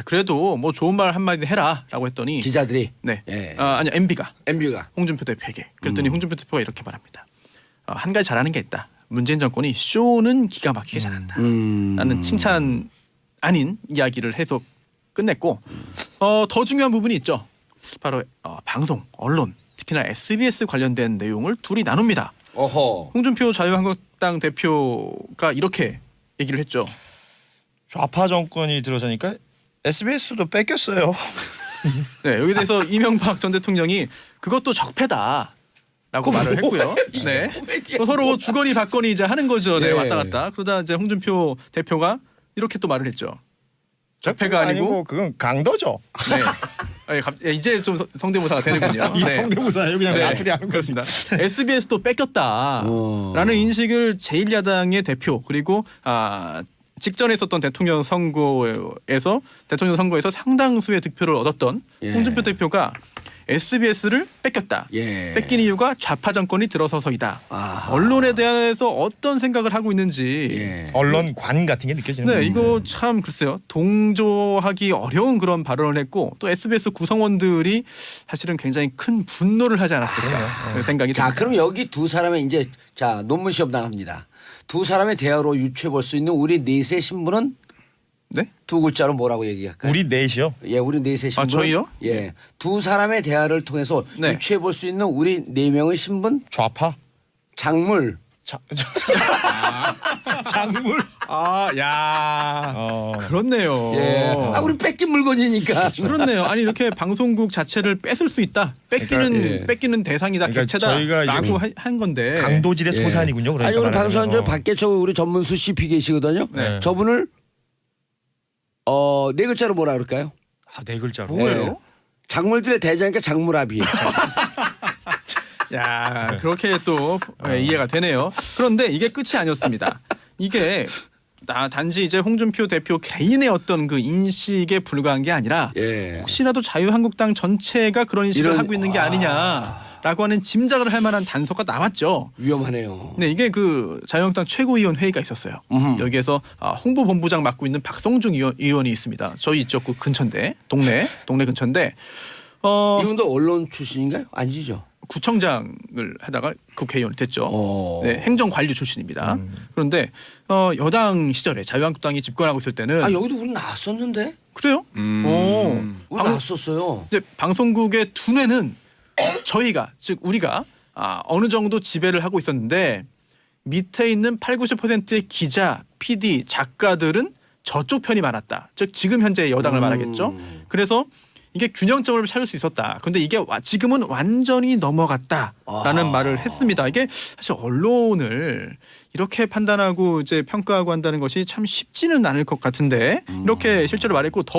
그래도 뭐 좋은 말 한마디 해라라고 했더니 기자들이. 네, 예. 아니 MB가 MB가. 홍준표 대표에게 그랬더니 홍준표 대표가 이렇게 말합니다. 한 가지 잘하는 게 있다. 문재인 정권이 쇼는 기가 막히게 잘한다. 라는 칭찬 아닌 이야기를 해서 끝냈고 더 중요한 부분이 있죠. 바로 방송, 언론, 특히나 SBS 관련된 내용을 둘이 나눕니다. 어허. 홍준표 자유한국당 대표가 이렇게 얘기를 했죠. 좌파 정권이 들어서니까 SBS도 뺏겼어요. 네, 여기 대해서 이명박 전 대통령이 그것도 적폐다라고 말을 했고요. 네, 서로 주거니 받거니 이제 하는 거죠. 네, 예. 왔다 갔다. 그러다 이제 홍준표 대표가 이렇게 또 말을 했죠. 적폐가 아니고 그건 강도죠. 네. 이제 좀 성대모사가 되는군요. 이 네. 성대모사예요. 그냥 네, 사투리 하는 거지. 그렇습니다. SBS도 뺏겼다라는 인식을 제1야당의 대표 그리고 직전에 있었던 대통령 선거에서 상당수의 득표를 얻었던 예. 홍준표 대표가 SBS를 뺏겼다. 예. 뺏긴 이유가 좌파 정권이 들어서서이다. 언론에 대해서 어떤 생각을 하고 있는지. 예. 언론관 같은 게 느껴지는 네, 거예요. 이거 참 글쎄요. 동조하기 어려운 그런 발언을 했고 또 SBS 구성원들이 사실은 굉장히 큰 분노를 하지 않았을까 생각이 자, 듭니다. 그럼 여기 두 사람의 이제 논문 시험 나갑니다. 두 사람의 대화로 유추해 볼 수 있는 우리 넷의 신분은 네? 두 글자로 뭐라고 얘기할까요? 우리 넷이요. 예, 우리 넷의 신분. 저희요? 예, 두 사람의 대화를 통해서 네. 유추해 볼 수 있는 우리 네 명의 신분 좌파. 작물. 작물. 그렇네요. 예. 우리 뺏긴 물건이니까. 그렇네요. 아니 이렇게 방송국 자체를 뺏을 수 있다. 뺏기는 대상이다. 그러니까 저희가 객체다라고 한 건데. 강도질의 예. 소산이군요. 그러니까 아니 오늘 말하자면. 방송한 저 박계초 우리 전문수 CP 계시거든요. 네. 저분을 네 글자로 뭐라 그럴까요? 네 글자로. 뭐예요? 작물들의 대장이니까 작물아비. 야, 그렇게 또 이해가 되네요. 그런데 이게 끝이 아니었습니다. 이게 단지 이제 홍준표 대표 개인의 어떤 그 인식에 불과한 게 아니라 예. 혹시라도 자유한국당 전체가 그런 인식을 하고 있는 게 아니냐라고 하는 짐작을 할 만한 단서가 나왔죠. 위험하네요. 네, 이게 그 자유한국당 최고위원 회의가 있었어요. 여기에서 홍보본부장 맡고 있는 박성중 의원이 있습니다. 저희 이쪽 그 근처인데 동네 근처인데 이분도 언론 출신인가요? 아니죠. 구청장을 하다가 국회의원이 됐죠. 네, 행정관리 출신입니다. 그런데 여당 시절에 자유한국당이 집권하고 있을 때는 여기도 우리 나왔었는데. 그래요? 우리 나왔었어요. 이제 방송국의 두뇌는 저희가 즉 우리가 어느 정도 지배를 하고 있었는데 밑에 있는 80~90%의 기자, PD, 작가들은 저쪽 편이 많았다. 즉 지금 현재 여당을 말하겠죠. 그래서 이게 균형점을 찾을 수 있었다. 그런데 이게 지금은 완전히 넘어갔다라는 말을 했습니다. 이게 사실 언론을 이렇게 판단하고 이제 평가하고 한다는 것이 참 쉽지는 않을 것 같은데 이렇게 실제로 말했고 더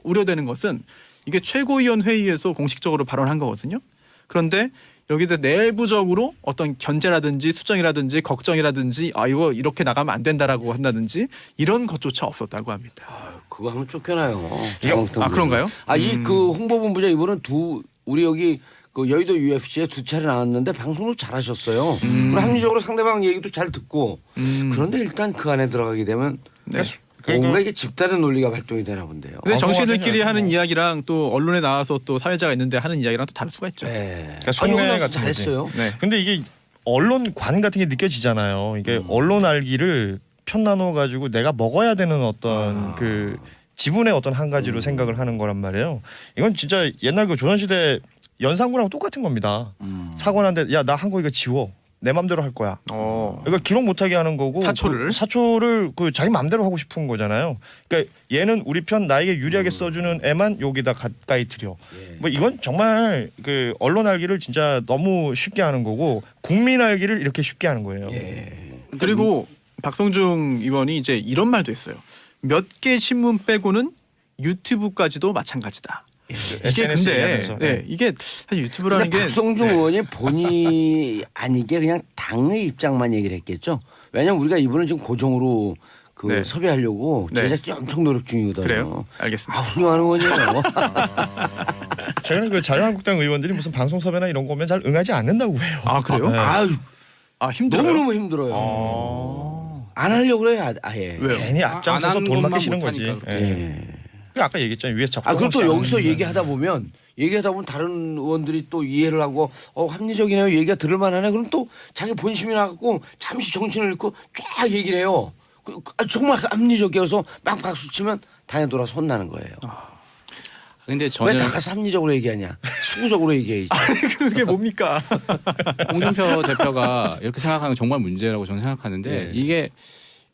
우려되는 것은 이게 최고위원 회의에서 공식적으로 발언한 거거든요. 그런데 여기다 내부적으로 어떤 견제라든지 수정이라든지 걱정이라든지 이거 이렇게 나가면 안 된다라고 한다든지 이런 것조차 없었다고 합니다. 그거 하면 쫓겨나요. 그런가요? 이 그 홍보본부장 이분은 우리 여기 그 여의도 UFC에 2차례 나왔는데 방송도 잘하셨어요. 그리고 합리적으로 상대방 얘기도 잘 듣고. 그런데 일단 그 안에 들어가게 되면 뭔가 이게 집단의 논리가 발동이 되나 본데요. 근데 정치인들끼리 하는 이야기랑 또 언론에 나와서 또 사회자가 있는데 하는 이야기랑 또 다를 수가 있죠. 네. 그러니까 속내 같은 잘했어요. 네. 근데 이게 언론관 같은 게 느껴지잖아요. 이게 언론 알기를 편 나눠 가지고 내가 먹어야 되는 어떤 그 지분의 어떤 한 가지로 생각을 하는 거란 말이에요. 이건 진짜 옛날 그 조선시대 연산군하고 똑같은 겁니다. 사관한테 야 나 한 거 이거 지워. 내 맘대로 할 거야. 그러니까 기록 못하게 하는 거고 사초를 그 자기 맘대로 하고 싶은 거잖아요. 그러니까 얘는 우리 편 나에게 유리하게 써주는 애만 여기다 가까이 들여. 뭐 이건 정말 그 언론 알기를 진짜 너무 쉽게 하는 거고 국민 알기를 이렇게 쉽게 하는 거예요. 그리고 박성중 의원이 이제 이런 말도 했어요. 몇 개 신문 빼고는 유튜브까지도 마찬가지다. 이게 근데 이게 사실 유튜브라는 게 박성중 의원이 본의 아니게 그냥 당의 입장만 얘기를 했겠죠. 왜냐면 우리가 이분을 지금 고정으로 섭외하려고 제작진이 엄청 노력 중이거든요. 그래요? 알겠습니다. 훌륭한 의원이에요. 최근에 그 자유한국당 의원들이 무슨 방송 섭외나 이런 거 오면 잘 응하지 않는다고 해요. 그래요? 힘들어요. 너무너무 힘들어요. 안 하려고 그래요. 아예. 왜요? 괜히 앞장서서 돈 받기 싫은 거지. 아까 얘기했잖아요. 위에서 자꾸 그리고 또 여기서 얘기하다 보면 다른 의원들이 또 이해를 하고 합리적이네요. 얘기가 들을만하네. 그럼 또 자기 본심이 나갖고 잠시 정신을 잃고 쫙 얘기를 해요. 정말 합리적이어서 막 박수치면 당에 돌아서 혼나는 거예요. 근데 저는 왜 다 가서 합리적으로 얘기하냐? 수구적으로 얘기해야지. 그게 뭡니까? 홍준표 대표가 이렇게 생각하는 건 정말 문제라고 저는 생각하는데 이게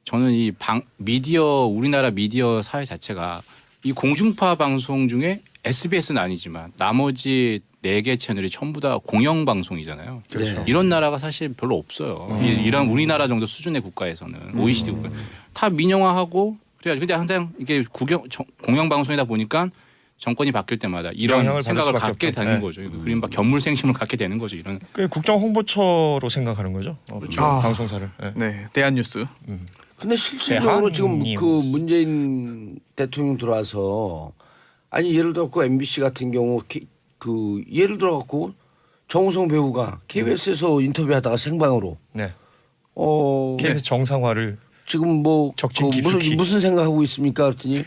저는 미디어 우리나라 미디어 사회 자체가 이 공중파 방송 중에 SBS는 아니지만 나머지 4개 채널이 전부 다 공영 방송이잖아요. 그렇죠. 이런 나라가 사실 별로 없어요. 이런 우리나라 정도 수준의 국가에서는 OECD 국가 다 민영화하고 그래가지고 근데 항상 이게 공영 방송이다 보니까 정권이 바뀔 때마다 이런 생각을 갖게 되는 거죠. 그림바 견물생심을 갖게 되는 거죠. 이런. 그 국정 홍보처로 생각하는 거죠. 그렇죠. 방송사를. 대한뉴스. 근데 실질적으로 지금 그 문재인 대통령 들어와서 예를 들어 그 MBC 같은 경우 예를 들어 갖고 정우성 배우가 KBS에서 인터뷰하다가 생방으로 KBS 정상화를 지금 무슨 생각하고 있습니까? 그랬더니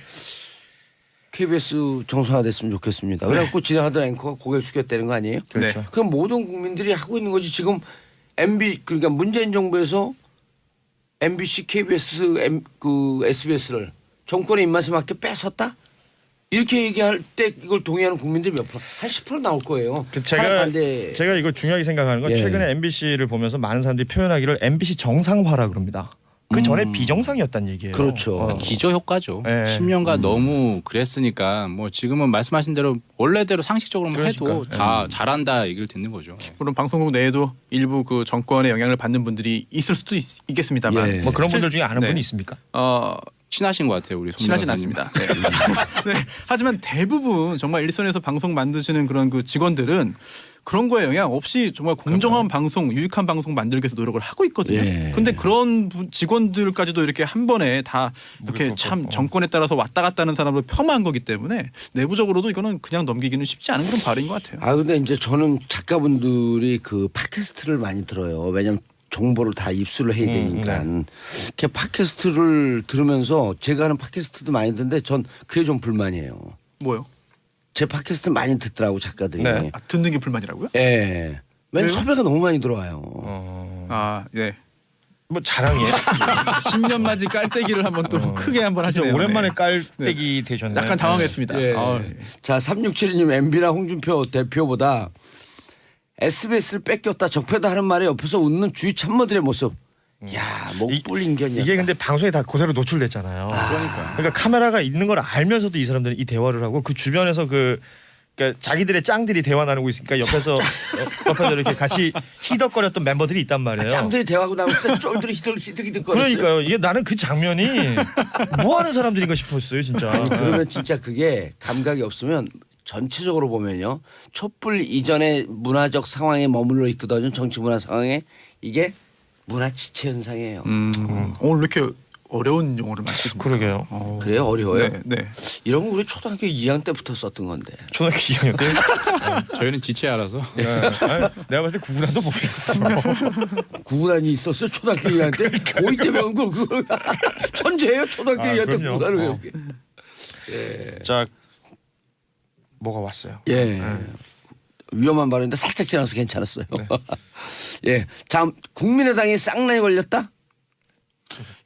KBS 정상화됐으면 좋겠습니다. 그래갖고 진행하던 앵커가 고개를 숙였다는 거 아니에요? 그렇죠. 그럼 모든 국민들이 하고 있는 거지. 지금 그러니까 문재인 정부에서 MBC, KBS, SBS를 정권의 입맛에 맞게 뺏었다? 이렇게 얘기할 때 이걸 동의하는 국민들이 몇 프로? 한 10% 나올 거예요. 제가 이걸 중요하게 생각하는 건 최근에 MBC를 보면서 많은 사람들이 표현하기를 MBC 정상화라 그럽니다. 그 전에 비정상이었다는 얘기예요. 그렇죠. 기저 효과죠. 10년간 너무 그랬으니까 뭐 지금은 말씀하신 대로 원래대로 상식적으로만 해도 다 잘한다 얘기를 듣는 거죠. 물론 방송국 내에도 일부 그 정권의 영향을 받는 분들이 있을 수도 있겠습니다만 뭐 그런 분들 중에 아는 분이 있습니까? 친하신 것 같아요. 우리 친하진 않습니다. 하지만 대부분 정말 일선에서 방송 만드시는 그런 그 직원들은 그런 거에 영향 없이 정말 공정한 방송, 유익한 방송 만들기 위해서 노력을 하고 있거든요. 그런데 그런 직원들까지도 이렇게 한 번에 다 이렇게 참 정권에 따라서 왔다 갔다 하는 사람으로 폄하한 거기 때문에 내부적으로도 이거는 그냥 넘기기는 쉽지 않은 그런 발인 것 같아요. 근데 이제 저는 작가분들이 그 팟캐스트를 많이 들어요. 왜냐하면 정보를 다 입수를 해야 되니까. 이렇게 팟캐스트를 들으면서 제가 하는 팟캐스트도 많이 듣는데 전 그게 좀 불만이에요. 뭐요? 제 팟캐스트 많이 듣더라고 작가들이. 듣는 게 불만이라고요? 네. 왜냐면 섭외가 너무 많이 들어와요. 뭐 자랑이에요? 10년 맞이 깔때기를 한번 또 크게 한번 하시네요. 오랜만에 깔때기 되셨네요. 약간 당황했습니다. 자, 3672님 MB나 홍준표 대표보다 SBS를 뺏겼다 적폐다 하는 말에 옆에서 웃는 주위 참모들의 모습. 야, 목 불린 견이었다. 이게 근데 방송에 다 그대로 노출됐잖아요. 그러니까 카메라가 있는 걸 알면서도 이 사람들은 이 대화를 하고 그 주변에서 그러니까 자기들의 짱들이 대화 나누고 있으니까 옆에서 이렇게 같이 히덕거렸던 멤버들이 있단 말이에요. 짱들이 대화하고 나면 진짜 쫄들이 히득거렸어요. 그러니까요. 이게 나는 그 장면이 뭐 하는 사람들인가 싶었어요, 진짜. 아니, 그러면 진짜 그게 감각이 없으면 전체적으로 보면요. 촛불 이전의 문화적 상황에 머물러 있거든요. 정치 문화 상황에 이게 문화 지체 현상이에요. 오늘 왜 이렇게 어려운 용어를 말씀하십니까? 그러게요. 그래요? 어려워요? 네. 이런 거 우리 초등학교 2학년 때부터 썼던 건데. 초등학교 2학년 때. 저희는 지체알아서. 네. 아니, 내가 봤을 때 구구단도 모르겠어. 구구단이 있었어요? 초등학교 2학년 때? 고2 때 배운 걸 그걸 천재예요? 초등학교 2학년 때 그럼요. 구구단을 외우게. 자, 뭐가 왔어요? 예. 위험한 발언인데 살짝 지나서 괜찮았어요. 예. 다음 국민의당이 쌍난이 걸렸다?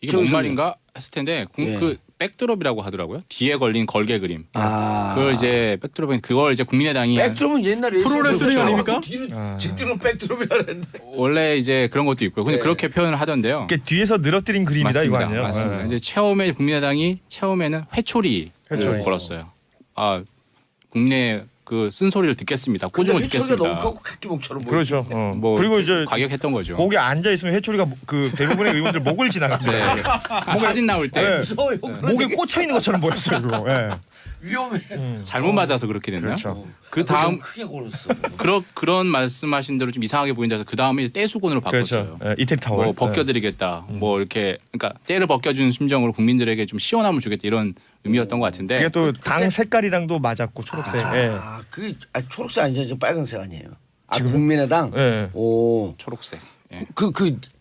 이게 뭔 정선이. 말인가 했을 텐데 예. 그 백드롭이라고 하더라고요. 뒤에 걸린 걸개 그림. 아. 그걸 이제 백드롭인 그걸 이제 국민의당이 백드롭은 옛날에 프로레슬링 아닙니까? 뒤로 직뒤로 백드롭이라 했는데. 원래 이제 그런 것도 있고요. 근데 네. 그렇게 표현을 하던데요. 이게 뒤에서 늘어뜨린 그림이다 맞습니다. 이거 아니에요? 맞습니다. 네. 이제 처음에 국민의당이 처음에는 회초리 걸었어요. 아 국민의 그 쓴소리를 듣겠습니다. 꼬중을 회초리가 듣겠습니다. 너무 크고 갓기목처럼 보여. 그렇죠. 뭐 그리고 이제 과격했던 거죠. 거기 앉아 있으면 해초리가 그 대부분의 의원들 목을 지나갑니다. 네. 사진 나올 때 네. 무서워요. 그런 목에 얘기. 꽂혀 있는 것처럼 보였어요. 그거. 예. 위험해. 잘못 맞아서 그렇게 됐나요? 그렇죠. 그 다음 크게 걸었어. 그런 말씀하신 대로 좀 이상하게 보인다서 그 다음에 떼수건으로 바꿨어요. 그렇죠. 예, 이태리 타월. 뭐 벗겨드리겠다. 뭐 이렇게 그러니까 때를 벗겨주는 심정으로 국민들에게 좀 시원함을 주겠다 이런 의미였던 것 같은데. 그게 또 당 색깔이랑도 맞았고 초록색. 예. 아, 그 초록색 아니죠? 저 빨간색 아니에요. 아, 지금은? 국민의당. 예. 오. 초록색. 예. 그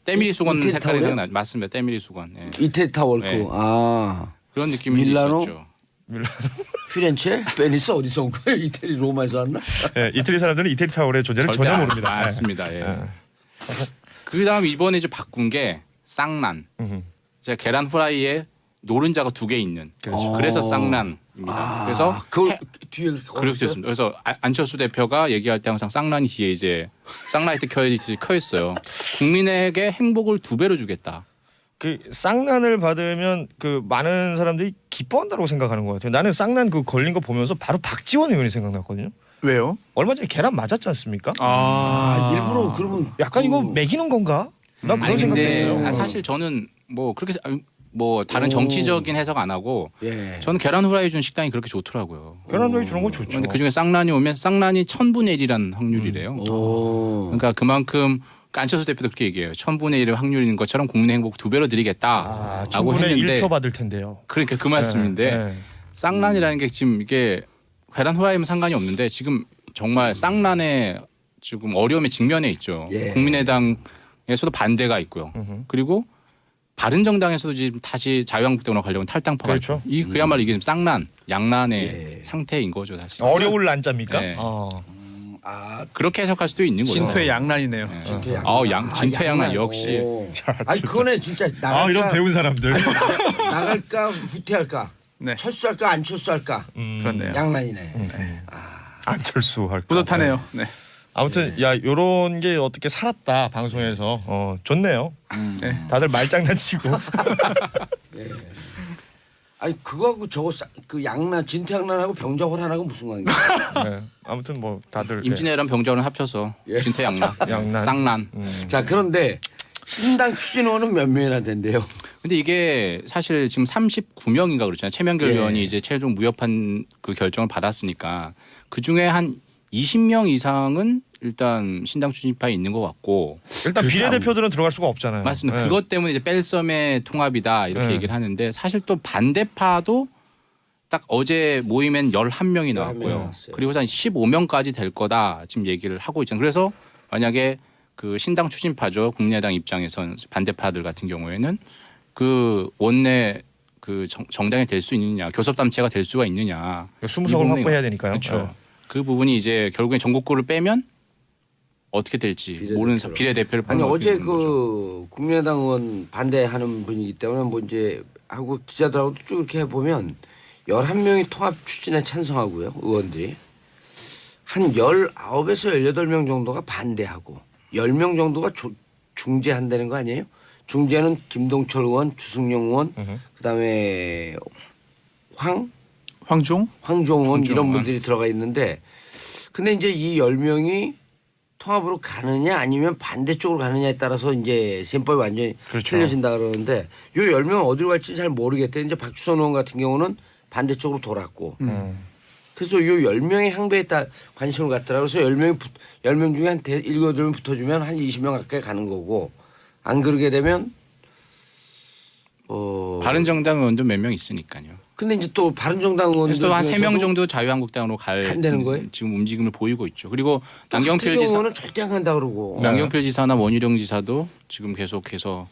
때밀이 수건 이태리 색깔이 타월이요? 생각나. 맞습니다. 때밀이 수건. 예. 이태리 타월크. 네. 아. 그런 느낌이 밀라노? 있었죠. 피렌체? 베니스 어디서 온 거예요? 이태리 로마에서 왔나? 예, 이태리 사람들은 이태리 타월의 존재를 절대 전혀 모릅니다. 예. 맞습니다. 예. 예. 그다음 이번에 이제 바꾼 게 쌍란. 제가 계란 후라이에 노른자가 2개 있는. 그렇죠. 그래서 쌍란입니다. 그래서 그걸 뒤에 그렇게 그렇게 걸었어요? 됐습니다. 그래서 안철수 대표가 얘기할 때 항상 쌍란이 뒤에 이제 쌍라이트 켜 있어요. 국민에게 행복을 2배로 주겠다. 그 쌍난을 받으면 그 많은 사람들이 기뻐한다고 생각하는 것 같아요. 나는 쌍난 그 걸린 거 보면서 바로 박지원 의원이 생각났거든요. 왜요? 얼마 전에 계란 맞았지 않습니까? 아, 일부러 그러면 약간 이거 매기는 건가? 난 그런 아니 근데 생각했어요. 사실 저는 뭐 그렇게 뭐 다른 정치적인 해석 안 하고 예. 저는 계란 후라이 준 식당이 그렇게 좋더라고요. 계란 후라이 주는 건 좋죠. 그런데 그중에 쌍란이 오면 쌍란이 1000분의 1이라는 확률이래요. 오. 그러니까 그만큼 안철수 대표도 그렇게 얘기해요. 1000분의 1의 확률인 것처럼 국민의 행복 2배로 드리겠다라고 충분히 했는데 1표 받을 텐데요. 그러니까 그 말씀인데 네, 네. 쌍란이라는 게 지금 이게 계란 후라이면 상관이 없는데 지금 정말 쌍란의 지금 어려움에 직면해 있죠. 예. 국민의당에서도 반대가 있고요. 그리고 바른정당에서도 지금 다시 자유한국당으로 가려고 탈당파가 그렇죠. 있고 이 그야말로 이게 지금 쌍란, 양란의 예. 상태인 거죠 사실. 어려울 난자입니까? 네. 아, 그렇게 해석할 수도 있는 거죠. 진퇴 양난이네요. 네. 진퇴 양난. 진퇴 양난 역시. 오. 아니 그거네 진짜 나갈까, 아 이런 배운 사람들. 나갈까 후퇴할까? 네. 철수할까 안 철수할까? 그렇네요. 양난이네. 안철수 할까. 뿌듯하네요. 네. 아무튼 야 요런 게 어떻게 살았다 방송에서 좋네요. 네. 다들 말장난치고. 예. 아니 그거하고 저거 그 양난 진퇴양난하고 병자호란하고 무슨 관계야? 네. 아무튼 뭐 다들 임진왜란 병자호란 합쳐서 예. 진퇴 양난, 양난. 쌍난. 자 그런데 신당 추진위원은 몇 명이나 된대요? 근데 이게 사실 지금 39명인가 그렇잖아요. 최명길 예. 의원이 이제 최종 무협한 그 결정을 받았으니까 그 중에 한 20명 이상은 일단 신당 추진파에 있는 것 같고 일단 비례대표들은 들어갈 수가 없잖아요. 맞습니다. 네. 그것 때문에 이제 뺄섬의 통합이다 이렇게 네. 얘기를 하는데 사실 또 반대파도 딱 어제 모임엔 11명이 나왔고요. 나왔어요. 그리고 한 15명까지 될 거다 지금 얘기를 하고 있잖아요. 그래서 만약에 그 신당 추진파죠. 국민의당 입장에선 반대파들 같은 경우에는 그 원내 그 정당이 될 수 있느냐, 교섭단체가 될 수가 있느냐. 20석을 확보해야 되니까요. 그렇죠. 네. 그 부분이 이제 결국엔 전국구를 빼면 어떻게 될지 모르는 비례대표를 아니 뽑는 어제 어떻게 되는 거죠. 그 국민의당 의원 반대하는 분이기 때문에 뭐 이제 하고 기자들하고 쭉 이렇게 보면 11명이 통합 추진에 찬성하고요 의원들이 한 19에서 18명 정도가 반대하고 10명 정도가 중재한다는 거 아니에요? 중재는 김동철 의원, 주승용 의원, 그다음에 황종 황종 의원 이런 분들이 들어가 있는데 근데 이제 이 10명이 통합으로 가느냐 아니면 반대쪽으로 가느냐에 따라서 이제 셈법이 완전히 그렇죠. 틀려진다 그러는데 요 10명은 어디로 갈지 잘 모르겠대. 이제 박주선 의원 같은 경우는 반대쪽으로 돌았고 그래서 요 10명의 향배에 따라 관심을 갖더라고요. 그래서 10명 중에 한 7, 8명 붙어주면 한 20명 가까이 가는 거고 안 그러게 되면 바른정당 의원도 몇 명 있으니까요. 근데 이제 또 바른정당 의원들 또 한 중에서도 3명 정도 자유한국당으로 간다는 거예요? 지금 움직임을 보이고 있죠. 그리고 또 남경필 하태경 지사, 의원은 절대 안 간다 그러고 남경필 지사나 원희룡 지사도 지금 계속해서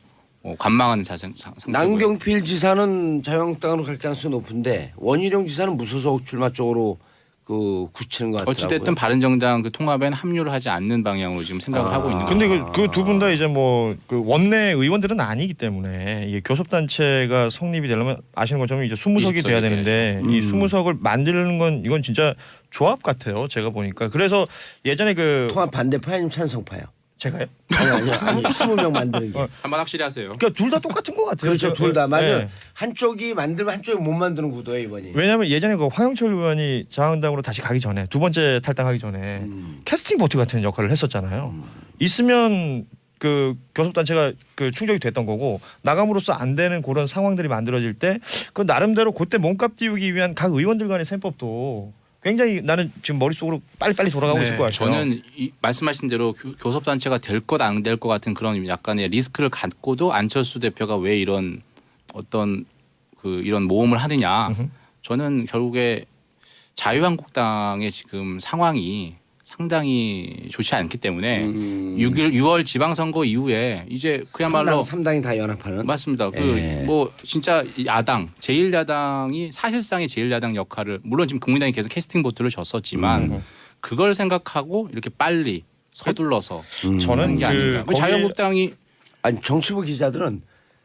관망하는 상태고요. 남경필 지사는 자유한국당으로 갈 가능성이 높은데 원희룡 지사는 무소속 출마 쪽으로 그 굳히는 것 같더라고요. 어찌됐든 바른정당 그 통합엔 합류를 하지 않는 방향으로 지금 생각을 하고 있는 거죠. 근데 그 두 분 다 이제 뭐 그 원내 의원들은 아니기 때문에 이게 교섭단체가 성립이 되려면 아시는 것처럼 이제 20석이 돼야 되는데 이 20석을 만드는 건 이건 진짜 조합 같아요. 제가 보니까. 그래서 예전에 그 통합 반대파야 아니면 찬성파요? 제가요? 아니 20명 만드는 게. 한번 확실히 하세요. 그러니까 둘 다 똑같은 것 같아요. 그렇죠. 둘 다 맞아요. 네. 한쪽이 만들면 한쪽이 못 만드는 구도예요 이번이. 왜냐하면 예전에 그 황영철 의원이 자유한국당으로 다시 가기 전에 두 번째 탈당하기 전에 캐스팅 보트 같은 역할을 했었잖아요. 있으면 그 교섭단체가 그 충족이 됐던 거고 나감으로써 안 되는 그런 상황들이 만들어질 때 그 나름대로 그때 몸값 띄우기 위한 각 의원들 간의 셈법도 굉장히 나는 지금 머릿속으로 빨리빨리 돌아가고 있을 것 같아요. 저는 말씀하신 대로 교섭단체가 될 것 안 될 것 같은 그런 약간의 리스크를 갖고도 안철수 대표가 왜 이런 어떤 이런 모험을 하느냐. 저는 결국에 자유한국당의 지금 상황이 상당히 좋지 않기 때문에 6월 지방선거 이후에 이제 그야말로 3당이 다 연합하는. 맞습니다. 예. 뭐 진짜 야당 제1야당이 사실상의 제1야당 역할을 물론 지금 국민당이 계속 캐스팅 보트를 줬었지만 그걸 생각하고 이렇게 빨리 서둘러서 저는 하는 게 아닌가. 거기에- 자유한국당이 아니 정치부 기자들은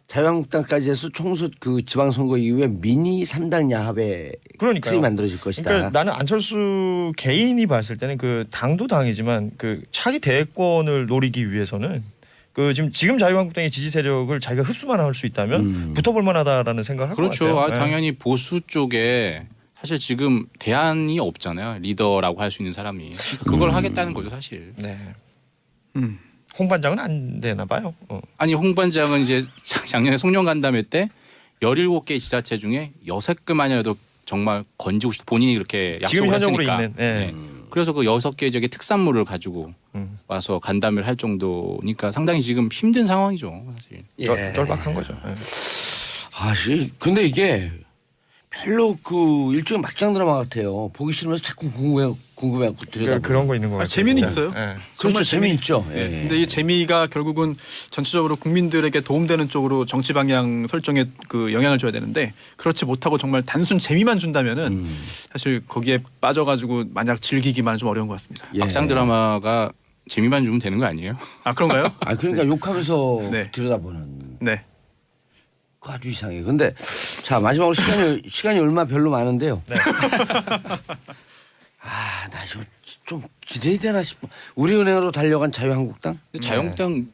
자유한국당까지 해서 총수 그 지방선거 이후에 미니 3당 야합의 그러니까요. 틀이 만들어질 것이다. 그러니까 나는 안철수 개인이 봤을 때는 그 당도 당이지만 그 차기 대권을 노리기 위해서는 그 지금 자유한국당의 지지 세력을 자기가 흡수만 할 수 있다면 붙어볼 만하다라는 생각을 할 것 그렇죠. 같아요. 네. 당연히 보수 쪽에 사실 지금 대안이 없잖아요. 리더라고 할 수 있는 사람이 그걸 하겠다는 거죠, 사실. 네. 음. 홍 반장은 안 되나 봐요. 아니 홍 반장은 이제 작년에 송년 간담회 때 17개 지자체 중에 6개만이라도 정말 건지고 싶다. 본인이 그렇게 지금 약속을 현역으로 했으니까. 있는. 네. 네. 그래서 그 6개 지역의 특산물을 가지고 와서 간담회를 할 정도니까 상당히 지금 힘든 상황이죠, 사실. 예. 쩔박한 거죠. 네. 근데 이게 별로 그 일종의 막장 드라마 같아요. 보기 싫으면서 자꾸 궁금해하고 들여다. 그런 거 있는 거 같아요. 재미는 진짜. 있어요. 네. 그렇죠. 정말 재미있죠. 예. 예. 근데 이 재미가 결국은 전체적으로 국민들에게 도움되는 쪽으로 정치 방향 설정에 그 영향을 줘야 되는데 그렇지 못하고 정말 단순 재미만 준다면은 사실 거기에 빠져가지고 만약 즐기기만 좀 어려운 것 같습니다. 예. 막장 드라마가 재미만 주면 되는 거 아니에요? 아 그런가요? 아 그러니까 욕하면서 네. 들여다보는. 네. 그거 아주 이상해요. 근데 자 마지막으로 시간이 얼마 별로 많은데요. 네. 나 좀 기대해야 되나 싶어. 우리은행으로 달려간 자유한국당? 근데 자유한국당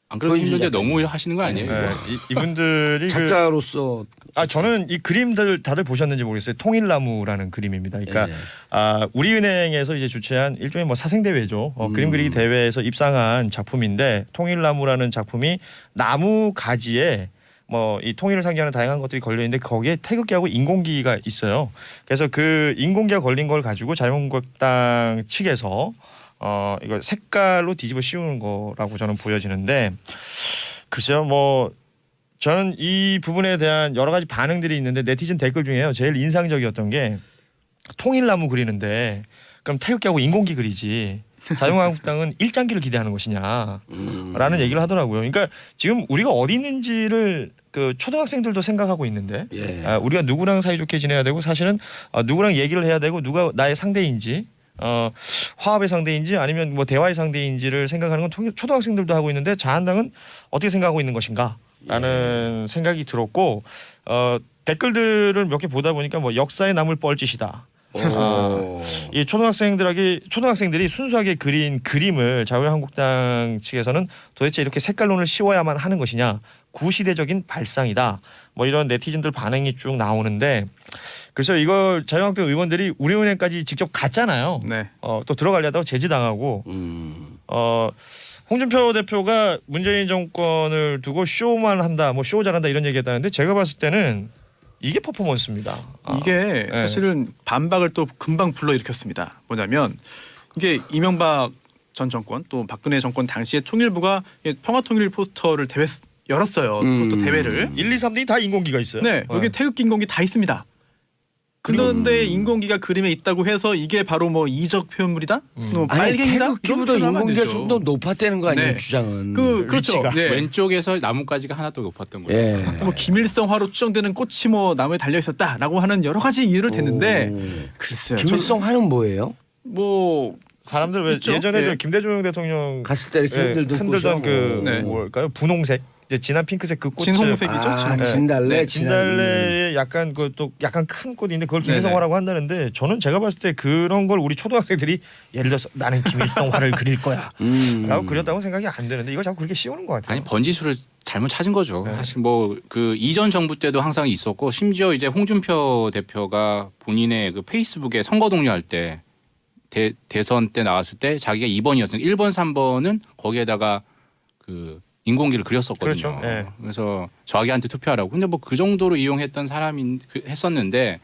안 그래도 그건 힘든데 진짜 너무 하시는 거 아니에요? 네. 이거? 이분들이 작가로서 저는 이 그림들 다들 보셨는지 모르겠어요. 통일나무라는 그림입니다. 그러니까 예. 우리은행에서 이제 주최한 일종의 뭐 사생 대회죠. 그림 그리기 대회에서 입상한 작품인데 통일나무라는 작품이 나무 가지에 뭐 이 통일을 상징하는 다양한 것들이 걸려 있는데 거기에 태극기하고 인공기가 있어요. 그래서 그 인공기가 걸린 걸 가지고 자유한국당 측에서 이거 색깔로 뒤집어 씌우는 거라고 저는 보여지는데 글쎄요 뭐 저는 이 부분에 대한 여러 가지 반응들이 있는데 네티즌 댓글 중에요 제일 인상적이었던 게 통일나무 그리는데 그럼 태극기하고 인공기 그리지 자유한국당은 일장기를 기대하는 것이냐라는 얘기를 하더라고요. 그러니까 지금 우리가 어디 있는지를 그 초등학생들도 생각하고 있는데 예. 우리가 누구랑 사이좋게 지내야 되고 사실은 누구랑 얘기를 해야 되고 누가 나의 상대인지 화합의 상대인지 아니면 뭐 대화의 상대인지를 생각하는 건 초등학생들도 하고 있는데 자한당은 어떻게 생각하고 있는 것인가라는 생각이 들었고 댓글들을 몇 개 보다 보니까 뭐 역사에 남을 뻘짓이다. 이 초등학생들이 순수하게 그린 그림을 자유한국당 측에서는 도대체 이렇게 색깔론을 씌워야만 하는 것이냐, 구시대적인 발상이다. 뭐 이런 네티즌들 반응이 쭉 나오는데, 그래서 이걸 자유한국당 의원들이 우리은행까지 직접 갔잖아요. 네. 또 들어가려다가 제지당하고 홍준표 대표가 문재인 정권을 두고 쇼만 한다, 뭐 쇼 잘한다 이런 얘기했다는데 제가 봤을 때는 이게 퍼포먼스입니다. 이게 사실은 반박을 또 금방 불러일으켰습니다. 뭐냐면 이게 이명박 전 정권 또 박근혜 정권 당시에 통일부가 평화통일 포스터를 열었어요. 포스터 대회를. 1, 2, 3등이 다 인공기가 있어요. 네, 여기 태극기 인공기 다 있습니다. 그런데 인공기가 그림에 있다고 해서 이게 바로 뭐 이적 표현물이다? 뭐 아니 빨갱이다? 태극기보다 인공기가 좀 더 높았다는 거 아니에요? 네. 주장은. 그렇죠. 위치가. 네. 왼쪽에서 나뭇가지가 하나 더 높았던 거예요. 예. 뭐 김일성화로 추정되는 꽃이 뭐 나무에 달려 있었다라고 하는 여러 가지 이유를 댔는데 글쎄요. 김일성화는 뭐예요? 뭐 사람들 왜 있죠? 예전에 예. 저 김대중 대통령 갔을 때 이렇게 흔들던 그 네. 뭘까요? 분홍색, 이제 진한 핑크색 그 꽃. 진홍색이죠. 아, 진달래. 네. 진달래에 약간 그 또 약간 큰 꽃인데 그걸 네네. 김일성화라고 한다는데 저는 제가 봤을 때 그런 걸 우리 초등학생들이 예를 들어서 나는 김일성화를 그릴 거야라고 그렸다고 생각이 안 되는데 이걸 자꾸 그렇게 씌우는 것 같아요. 아니 번지수를 잘못 찾은 거죠. 사실 뭐 그 이전 정부 때도 항상 있었고 심지어 이제 홍준표 대표가 본인의 그 페이스북에 선거 동료할 때 대선 때 나왔을 때 자기가 2번이었으니까 1번, 3번은 거기에다가 그 인공기를 그렸었거든요. 그렇죠. 네. 그래서 자기한테 투표하라고. 근데 뭐 그 정도로 이용했던 사람이 했었는데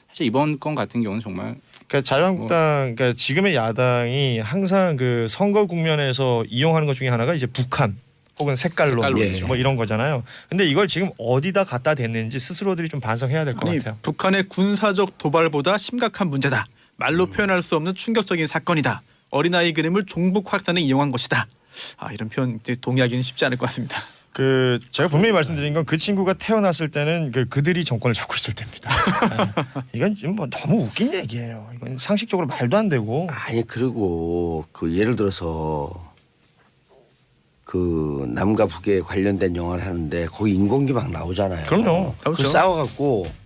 사실 이번 건 같은 경우는 정말 그러니까 자유한국당, 그러니까 지금의 야당이 항상 그 선거 국면에서 이용하는 것 중에 하나가 이제 북한 혹은 색깔론 색깔론이죠. 뭐 이런 거잖아요. 근데 이걸 지금 어디다 갖다 댔는지 스스로들이 좀 반성해야 될 것 아니, 같아요. 북한의 군사적 도발보다 심각한 문제다. 말로 표현할 수 없는 충격적인 사건이다. 어린아이 그림을 종북 확산에 이용한 것이다. 이런 표현 이제 동의하기는 쉽지 않을 것 같습니다. 그 제가 분명히 말씀드린 건 그 친구가 태어났을 때는 그들이 정권을 잡고 있을 때입니다. 이건 지금 뭐 너무 웃긴 얘기예요. 이건 상식적으로 말도 안 되고. 아니 그리고 그 예를 들어서 그 남과 북에 관련된 영화를 하는데 거기 인공기 막 나오잖아요. 그럼요. 그 나오죠. 싸워갖고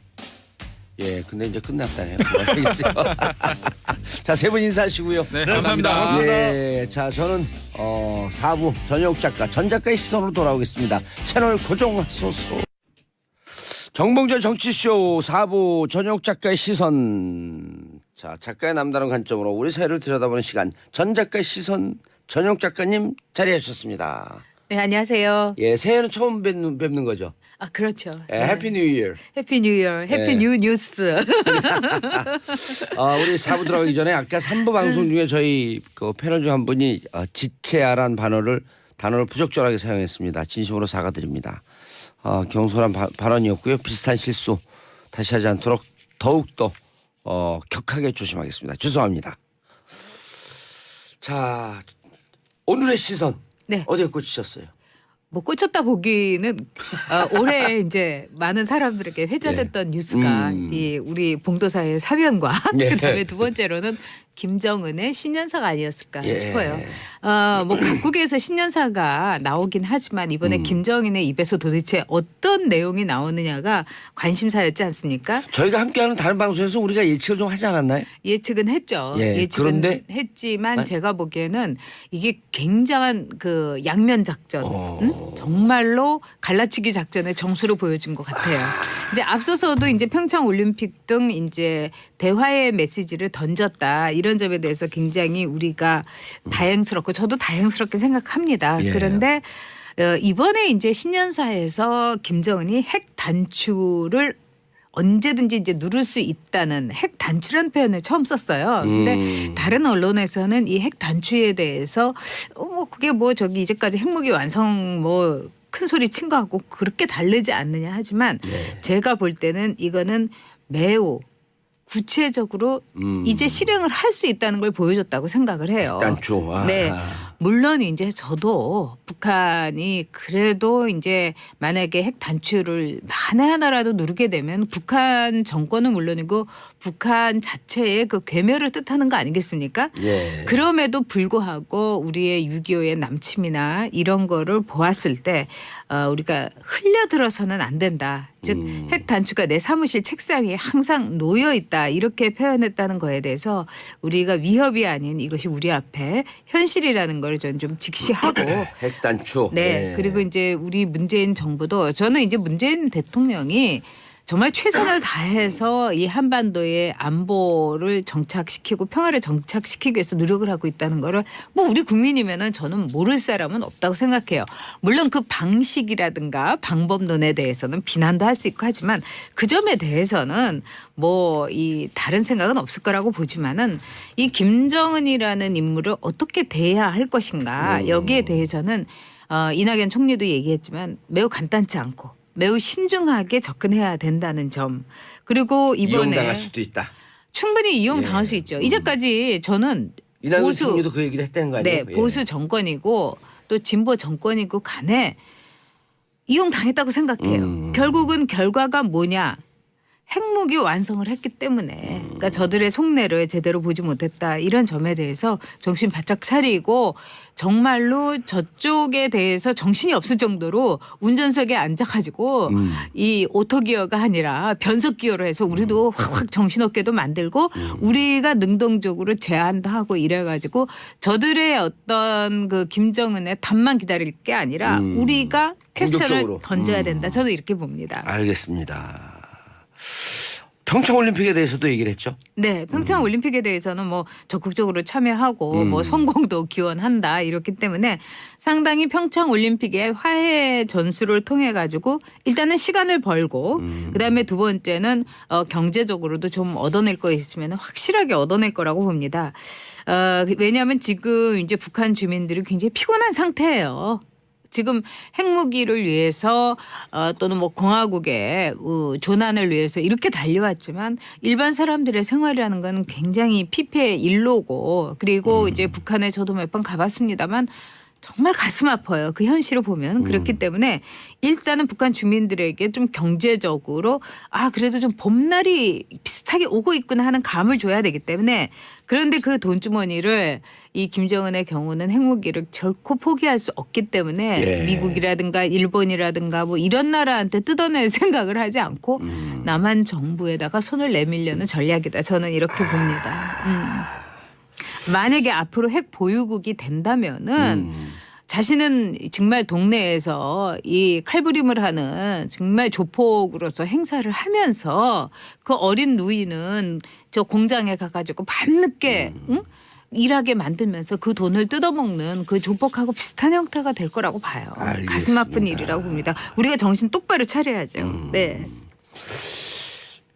근데 이제 끝났다네요. 그만하겠어요. 자, 세 분 인사하시고요. 네, 감사합니다. 예, 자 저는 4부 전혁 작가 전 작가의 시선으로 돌아오겠습니다. 채널 고정하소서. 정봉재 정치쇼 4부 전혁 작가의 시선. 자, 작가의 남다른 관점으로 우리 사회를 들여다보는 시간. 전 작가의 시선 전혁 작가님 자리하셨습니다. 네, 안녕하세요. 예, 새해는 처음 뵙는 거죠. 그렇죠. 예, 해피 뉴 이어. 해피 뉴 이어, 해피 뉴 뉴스. 우리 4부 들어가기 전에 아까 3부 방송 중에 저희 그 패널 중 한 분이 지체아란 단어를 부적절하게 사용했습니다. 진심으로 사과드립니다. 경솔한 발언이었고요. 비슷한 실수 다시 하지 않도록 더욱더 격하게 조심하겠습니다. 죄송합니다. 자, 오늘의 시선 네. 어디에 꽂히셨어요? 뭐 꽂혔다 보기는 올해 이제 많은 사람들에게 회자됐던 뉴스가 이 우리 봉도사의 사면과 예. 그다음에 두 번째로는 김정은의 신년사가 아니었을까 예. 싶어요. 뭐 각국에서 신년사가 나오긴 하지만 이번에 김정은의 입에서 도대체 어떤 내용이 나오느냐가 관심사였지 않습니까? 저희가 함께하는 다른 방송에서 우리가 예측을 좀 하지 않았나요? 예측은 했죠. 예, 예측은 그런데? 했지만 제가 보기에는 이게 굉장한 그 양면 작전, 정말로 갈라치기 작전의 정수를 보여준 것 같아요. 이제 앞서서도 이제 평창 올림픽 등 이제 대화의 메시지를 던졌다 이런 점에 대해서 굉장히 우리가 다행스럽고 저도 다행스럽게 생각합니다. 예. 그런데 이번에 이제 신년사에서 김정은이 핵 단추를 언제든지 이제 누를 수 있다는 핵 단추라는 표현을 처음 썼어요. 근데 다른 언론에서는 이 핵 단추에 대해서 뭐 그게 뭐 저기 이제까지 핵무기 완성 뭐 큰 소리 친 거하고 그렇게 다르지 않느냐 하지만 제가 볼 때는 이거는 매우 구체적으로 이제 실행을 할 수 있다는 걸 보여줬다고 생각을 해요. 단추. 네. 물론 이제 저도 북한이 그래도 이제 만약에 핵 단추를 만에 하나라도 누르게 되면 북한 정권은 물론이고 북한 자체의 그 괴멸을 뜻하는 거 아니겠습니까? 예. 그럼에도 불구하고 우리의 6.25의 남침이나 이런 거를 보았을 때 우리가 흘려들어서는 안 된다. 즉 핵 단추가 내 사무실 책상 위에 항상 놓여 있다 이렇게 표현했다는 거에 대해서 우리가 위협이 아닌 이것이 우리 앞에 현실이라는 걸 저는 좀 직시하고 핵 단추. 네. 예. 그리고 이제 우리 문재인 정부도 저는 이제 문재인 대통령이 정말 최선을 다해서 이 한반도의 안보를 정착시키고 평화를 정착시키기 위해서 노력을 하고 있다는 거를 뭐 우리 국민이면은 저는 모를 사람은 없다고 생각해요. 물론 그 방식이라든가 방법론에 대해서는 비난도 할 수 있고 하지만 그 점에 대해서는 뭐 이 다른 생각은 없을 거라고 보지만은 이 김정은이라는 인물을 어떻게 대해야 할 것인가 여기에 대해서는 이낙연 총리도 얘기했지만 매우 간단치 않고 매우 신중하게 접근해야 된다는 점. 그리고 이번에 이용당할 수도 있다. 충분히 이용당할 수 있죠. 이제까지 저는 이낙연 보수 총리도 그 얘기를 했다는 거 아니에요? 네, 보수 정권이고 또 진보 정권이고 간에 이용당했다고 생각해요. 결국은 결과가 뭐냐. 핵무기 완성을 했기 때문에 그러니까 저들의 속내를 제대로 보지 못했다 이런 점에 대해서 정신 바짝 차리고 정말로 저쪽에 대해서 정신이 없을 정도로 운전석에 앉아가지고 이 오토기어가 아니라 변속기어로 해서 우리도 확 정신없게도 만들고 우리가 능동적으로 제한도 하고 이래가지고 저들의 어떤 그 김정은의 답만 기다릴 게 아니라 우리가 퀘스천을 공격적으로. 던져야 된다. 저는 이렇게 봅니다. 알겠습니다. 평창올림픽에 대해서도 얘기를 했죠. 네, 평창 올림픽에 대해서는 뭐 적극적으로 참여하고 뭐 성공도 기원한다 이렇기 때문에 상당히 평창 올림픽의 화해 전술을 통해 가지고 일단은 시간을 벌고 그다음에 두 번째는 경제적으로도 좀 얻어낼 거 있으면 확실하게 얻어낼 거라고 봅니다. 왜냐하면 지금 이제 북한 주민들이 굉장히 피곤한 상태예요. 지금 핵무기를 위해서 또는 뭐 공화국의 조난을 위해서 이렇게 달려왔지만 일반 사람들의 생활이라는 건 굉장히 피폐의 일로고 그리고 이제 북한에 저도 몇 번 가봤습니다만 정말 가슴 아파요. 그 현실을 보면. 그렇기 때문에 일단은 북한 주민들에게 좀 경제적으로 그래도 좀 봄날이 비슷하게 오고 있구나 하는 감을 줘야 되기 때문에 그런데 그 돈주머니를 이 김정은의 경우는 핵무기를 결코 포기할 수 없기 때문에 예. 미국이라든가 일본이라든가 뭐 이런 나라한테 뜯어낼 생각을 하지 않고 남한 정부에다가 손을 내밀려는 전략이다. 저는 이렇게 봅니다. 만약에 앞으로 핵 보유국이 된다면은 자신은 정말 동네에서 이 칼부림을 하는 정말 조폭으로서 행사를 하면서 그 어린 누이는 저 공장에 가가지고 밤늦게 일하게 만들면서 그 돈을 뜯어먹는 그 조폭하고 비슷한 형태가 될 거라고 봐요. 알겠습니다. 가슴 아픈 일이라고 봅니다. 우리가 정신 똑바로 차려야죠. 네.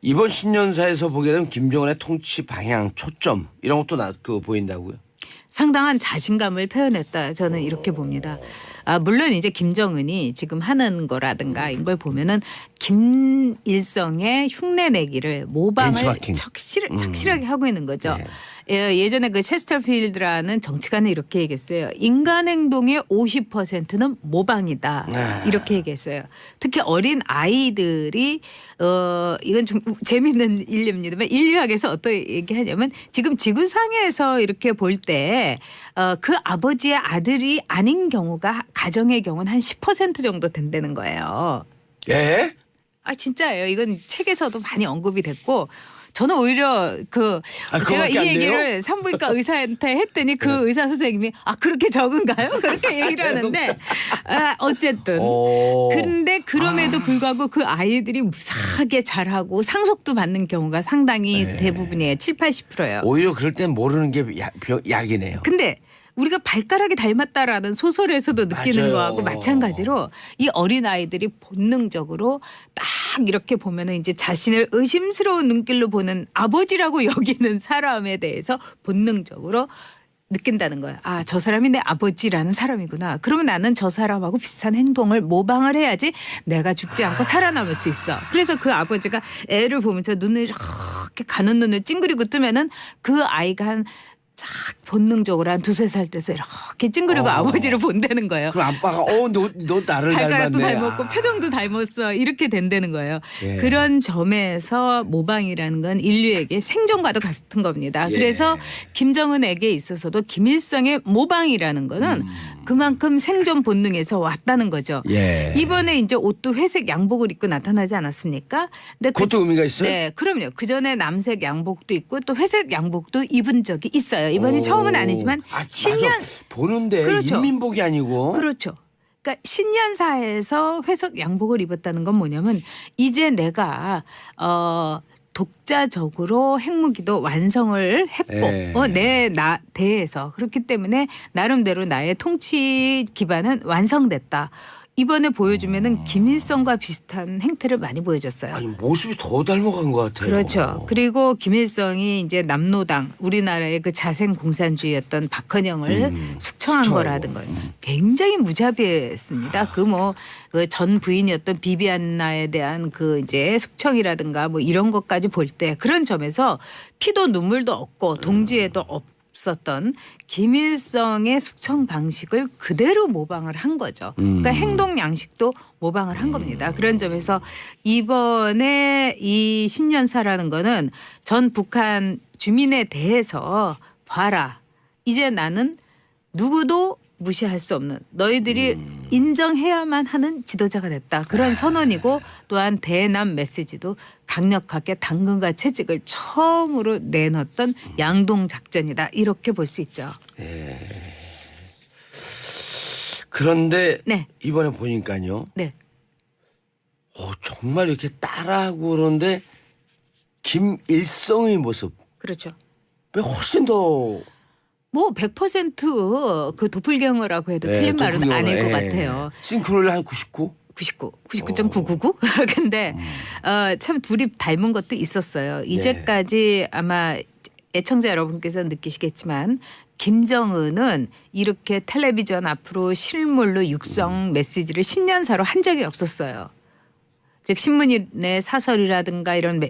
이번 신년사에서 보게 되면 김정은의 통치 방향, 초점 이런 것도 보인다고요? 상당한 자신감을 표현했다. 저는 이렇게 봅니다. 물론 이제 김정은이 지금 하는 거라든가 이걸 보면은 김일성의 흉내내기를 모방을 벤치마킹. 착실하게 하고 있는 거죠. 네. 예전에 그 체스터필드라는 정치가는 이렇게 얘기했어요. 인간 행동의 50%는 모방이다. 이렇게 얘기했어요. 특히 어린 아이들이 이건 좀 재밌는 일례입니다만 인류학에서 어떤 얘기하냐면 지금 지구상에서 이렇게 볼 때 그 아버지의 아들이 아닌 경우가 가정의 경우는 한 10% 정도 된다는 거예요. 예? 진짜예요. 이건 책에서도 많이 언급이 됐고 저는 오히려 제가 이 그거밖에 안 돼요? 얘기를 산부인과 의사한테 했더니 그 의사 선생님이 그렇게 적은가요? 그렇게 얘기를 하는데 어쨌든 그런데 그럼에도 불구하고 그 아이들이 무사하게 자라고 상속도 받는 경우가 상당히 대부분이에요. 70-80%예요. 오히려 그럴 땐 모르는 게 약이네요. 근데 우리가 발가락이 닮았다라는 소설에서도 느끼는 맞아요. 거하고 마찬가지로 이 어린 아이들이 본능적으로 딱 이렇게 보면은 이제 자신을 의심스러운 눈길로 보는 아버지라고 여기는 사람에 대해서 본능적으로 느낀다는 거예요. 저 사람이 내 아버지라는 사람이구나. 그러면 나는 저 사람하고 비슷한 행동을 모방을 해야지 내가 죽지 않고 살아남을 수 있어. 그래서 그 아버지가 애를 보면서 눈을 이렇게 가는 눈을 찡그리고 뜨면은 그 아이가 한 쫙 본능적으로 한 2-3살 때서 이렇게 찡그리고 아버지를 본다는 거예요. 그럼 아빠가 너 나를 발가락도 닮았네. 닮았고 표정도 닮았어. 이렇게 된다는 거예요. 예. 그런 점에서 모방이라는 건 인류에게 생존과도 같은 겁니다. 예. 그래서 김정은에게 있어서도 김일성의 모방이라는 거는 그만큼 생존 본능에서 왔다는 거죠. 예. 이번에 이제 옷도 회색 양복을 입고 나타나지 않았습니까? 근데 그것도 의미가 있어요? 네, 그럼요. 그 전에 남색 양복도 있고 또 회색 양복도 입은 적이 있어요. 이번이 처음은 아니지만 신년 맞아. 보는데 그렇죠. 인민복이 아니고 그렇죠. 그러니까 신년사에서 회색 양복을 입었다는 건 뭐냐면 이제 내가 독자적으로 핵무기도 완성을 했고 예. 내 대에서 그렇기 때문에 나름대로 나의 통치 기반은 완성됐다. 이번에 보여주면은 김일성과 비슷한 행태를 많이 보여줬어요. 아니 모습이 더 닮아간 것 같아요. 그렇죠. 그리고 김일성이 이제 남로당 우리나라의 그 자생 공산주의였던 박헌영을 숙청한 거라든가 굉장히 무자비했습니다. 그 뭐 전 부인이었던 비비안나에 대한 그 이제 숙청이라든가 뭐 이런 것까지 볼 때 그런 점에서 피도 눈물도 없고 동지에도 없었던 김일성의 숙청 방식을 그대로 모방을 한 거죠. 그러니까 행동 양식도 모방을 한 겁니다. 그런 점에서 이번에 이 신년사라는 거는 전 북한 주민에 대해서 봐라. 이제 나는 누구도 무시할 수 없는 너희들이 인정해야만 하는 지도자가 됐다. 그런 선언이고 또한 대남 메시지도 강력하게 당근과 채찍을 처음으로 내놨던 양동 작전이다. 이렇게 볼 수 있죠. 그런데 네. 이번에 보니까요. 네. 정말 이렇게 따라하고 그러는데 김일성의 모습 그렇죠. 훨씬 더 뭐 100%그 도플갱어라고 해도 틀린 말은 도플갱어가, 아닐 것 같아요. 싱크로율 한 99? 99.999. 근데 참 둘이 닮은 것도 있었어요. 이제까지 아마 애청자 여러분께서 느끼시겠지만 김정은은 이렇게 텔레비전 앞으로 실물로 육성 메시지를 신년사로 한 적이 없었어요. 즉 신문의 사설이라든가 이런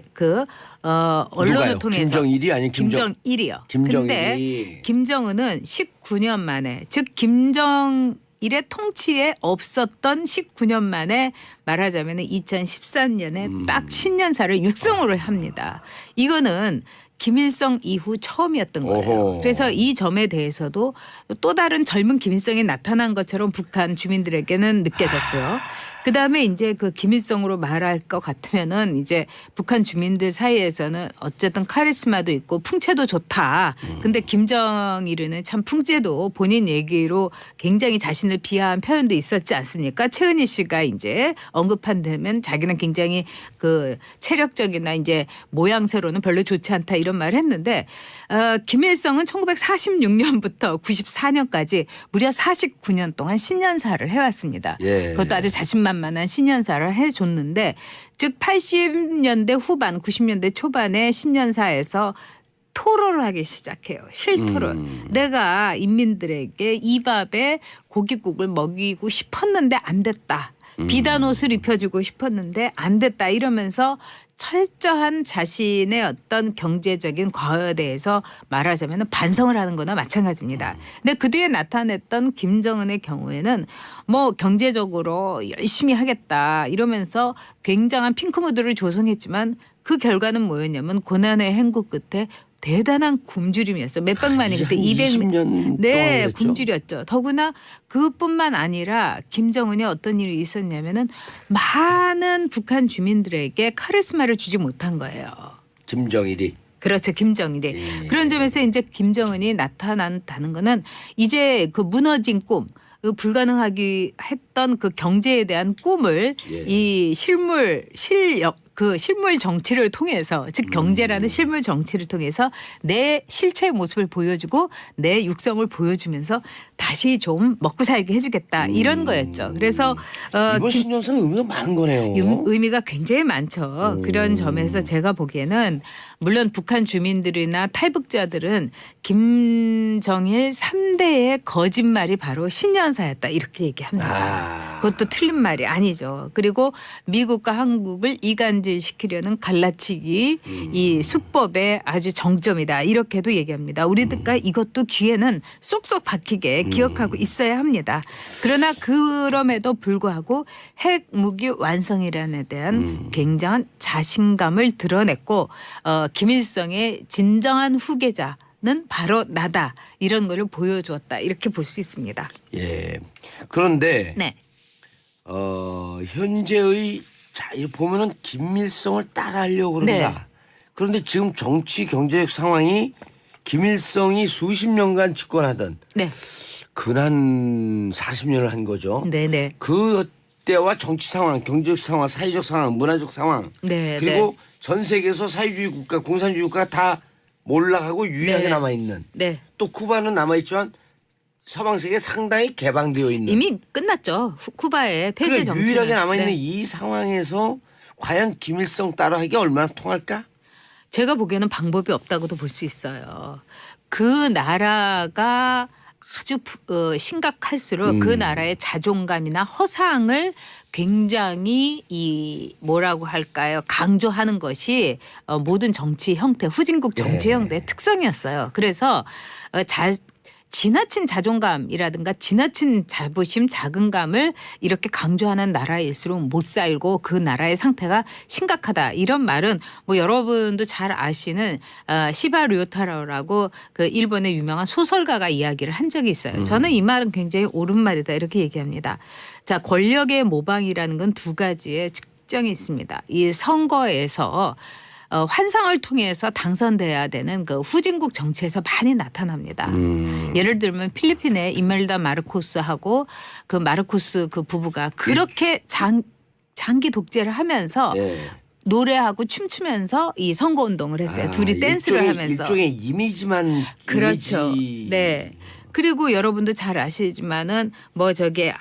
언론을 누가요? 통해서 김정일이 아니면 김정일이요. 김정일이. 근데 김정은은 19년 만에 즉 김정일의 통치에 없었던 19년 만에 말하자면 2014년에 딱 신년사를 육성으로 합니다. 이거는 김일성 이후 처음이었던 거예요. 오호. 그래서 이 점에 대해서도 또 다른 젊은 김일성이 나타난 것처럼 북한 주민들에게는 느껴졌고요. 그다음에 이제 그 김일성으로 말할 것 같으면은 이제 북한 주민들 사이에서는 어쨌든 카리스마도 있고 풍채도 좋다. 근데 김정일은 참 풍채도 본인 얘기로 굉장히 자신을 비하한 표현도 있었지 않습니까? 최은희 씨가 이제 언급한다면 자기는 굉장히 그 체력적이나 이제 모양새로는 별로 좋지 않다 이런 말을 했는데 김일성은 1946년부터 94년까지 무려 49년 동안 신년사를 해왔습니다. 예. 그것도 아주 자신만만한 신년사를 해줬는데 즉 80년대 후반 90년대 초반에 신년사에서 토로를 하기 시작해요. 실토를. 내가 인민들에게 이 밥에 고깃국을 먹이고 싶었는데 안 됐다. 비단 옷을 입혀주고 싶었는데 안 됐다. 이러면서 철저한 자신의 어떤 경제적인 과거에 대해서 말하자면 반성을 하는 거나 마찬가지입니다. 근데 그 뒤에 나타냈던 김정은의 경우에는 뭐 경제적으로 열심히 하겠다 이러면서 굉장한 핑크무드를 조성했지만 그 결과는 뭐였냐면 고난의 행구 끝에 대단한 굶주림이었어요. 몇백만이 그때 20년 네, 동안 굶주렸죠. 더구나 그뿐만 아니라 김정은이 어떤 일이 있었냐면은 많은 북한 주민들에게 카리스마를 주지 못한 거예요. 김정일이. 그렇죠. 김정일이. 그런 점에서 이제 김정은이 나타난다는 거는 이제 그 무너진 꿈 그 불가능하기 했던 그 경제에 대한 꿈을 이 실물 정치를 통해서 즉 경제라는 실물 정치를 통해서 내 실체의 모습을 보여주고 내 육성을 보여주면서 다시 좀 먹고 살게 해주겠다 이런 거였죠. 그래서 이번 신년사는 의미가 많은 거네요. 의미가 굉장히 많죠. 그런 점에서 제가 보기에는 물론 북한 주민들이나 탈북자들은 김정일 3대의 거짓말이 바로 신년사였다 이렇게 얘기합니다. 그것도 틀린 말이 아니죠. 그리고 미국과 한국을 이간질 무산지시키려는 갈라치기 이 수법의 아주 정점이다. 이렇게도 얘기합니다. 우리가 이것도 귀에는 쏙쏙 박히게 기억하고 있어야 합니다. 그러나 그럼에도 불구하고 핵무기 완성이라는 데 대한 굉장한 자신감을 드러냈고 김일성의 진정한 후계자는 바로 나다. 이런 거를 보여주었다. 이렇게 볼 수 있습니다. 예. 그런데 네. 현재의 자, 이 보면은 김일성을 따라하려고 그런다. 네. 그런데 지금 정치 경제적 상황이 김일성이 수십 년간 집권하던 네. 근한 40년을 한 거죠. 네네. 그 때와 정치 상황, 경제적 상황, 사회적 상황, 문화적 상황 네. 그리고 전 세계에서 사회주의 국가, 공산주의 국가가 다 몰락하고 유일하게 네. 남아있는 네. 또 쿠바는 남아있지만 서방 세계에 상당히 개방되어 있는 이미 끝났죠. 쿠바의 폐쇄 그래, 정치는. 유일하게 남아있는 네. 이 상황에서 과연 김일성 따라하기 얼마나 통할까? 제가 보기에는 방법이 없다고도 볼 수 있어요. 그 나라가 아주 심각할수록 그 나라의 자존감이나 허상을 굉장히 이 뭐라고 할까요? 강조하는 것이 모든 정치 형태, 후진국 정치 형태의 특성이었어요. 그래서 지나친 자존감이라든가 지나친 자부심, 자긍감을 이렇게 강조하는 나라일수록 못 살고 그 나라의 상태가 심각하다. 이런 말은 뭐 여러분도 잘 아시는 시바 류타로라고 그 일본의 유명한 소설가가 이야기를 한 적이 있어요. 저는 이 말은 굉장히 옳은 말이다 이렇게 얘기합니다. 자, 권력의 모방이라는 건 두 가지의 측정이 있습니다. 이 선거에서 환상을 통해서 당선돼야 되는 그 후진국 정치에서 많이 나타납니다. 예를 들면 필리핀의 이멜다 마르코스하고 그 마르코스 그 부부가 그렇게 장기 독재를 하면서 노래하고 춤추면서 이 선거 운동을 했어요. 둘이 댄스를 하면서. 일종의 이미지만 그렇죠. 이미지. 네. 그리고 여러분도 잘 아시지만은 뭐 저게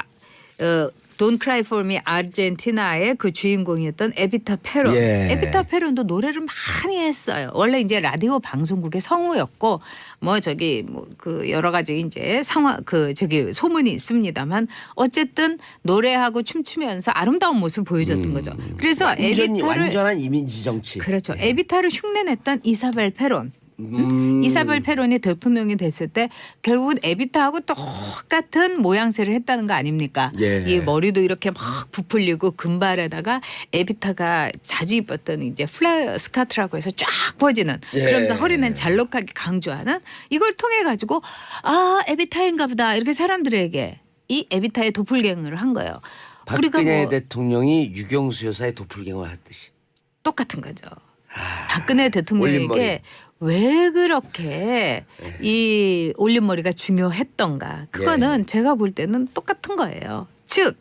Don't Cry For Me 아르헨티나의 그 주인공이었던 에비타 페론. 예. 에비타 페론도 노래를 많이 했어요. 원래 이제 라디오 방송국의 성우였고 뭐 저기 뭐 그 여러 가지 이제 상황 그 저기 소문이 있습니다만 어쨌든 노래하고 춤추면서 아름다운 모습을 보여줬던 거죠. 그래서 에비타를 완전한 이미지 정치. 그렇죠. 에비타를 흉내냈던 이사벨 페론. 이사벨 페론이 대통령이 됐을 때 결국은 에비타하고 똑같은 모양새를 했다는 거 아닙니까? 예. 이 머리도 이렇게 막 부풀리고 금발에다가 에비타가 자주 입었던 이제 플라이 스카트라고 해서 쫙 퍼지는 그러면서 허리는 잘록하게 강조하는 이걸 통해 가지고 아 에비타인가 보다 이렇게 사람들에게 이 에비타의 도플갱어를 한 거예요. 우리가 박근혜 뭐 대통령이 유경수 여사의 도플갱어 했듯이. 똑같은 거죠. 박근혜 대통령에게 왜 그렇게 이 올림머리가 중요했던가. 그거는 제가 볼 때는 똑같은 거예요. 즉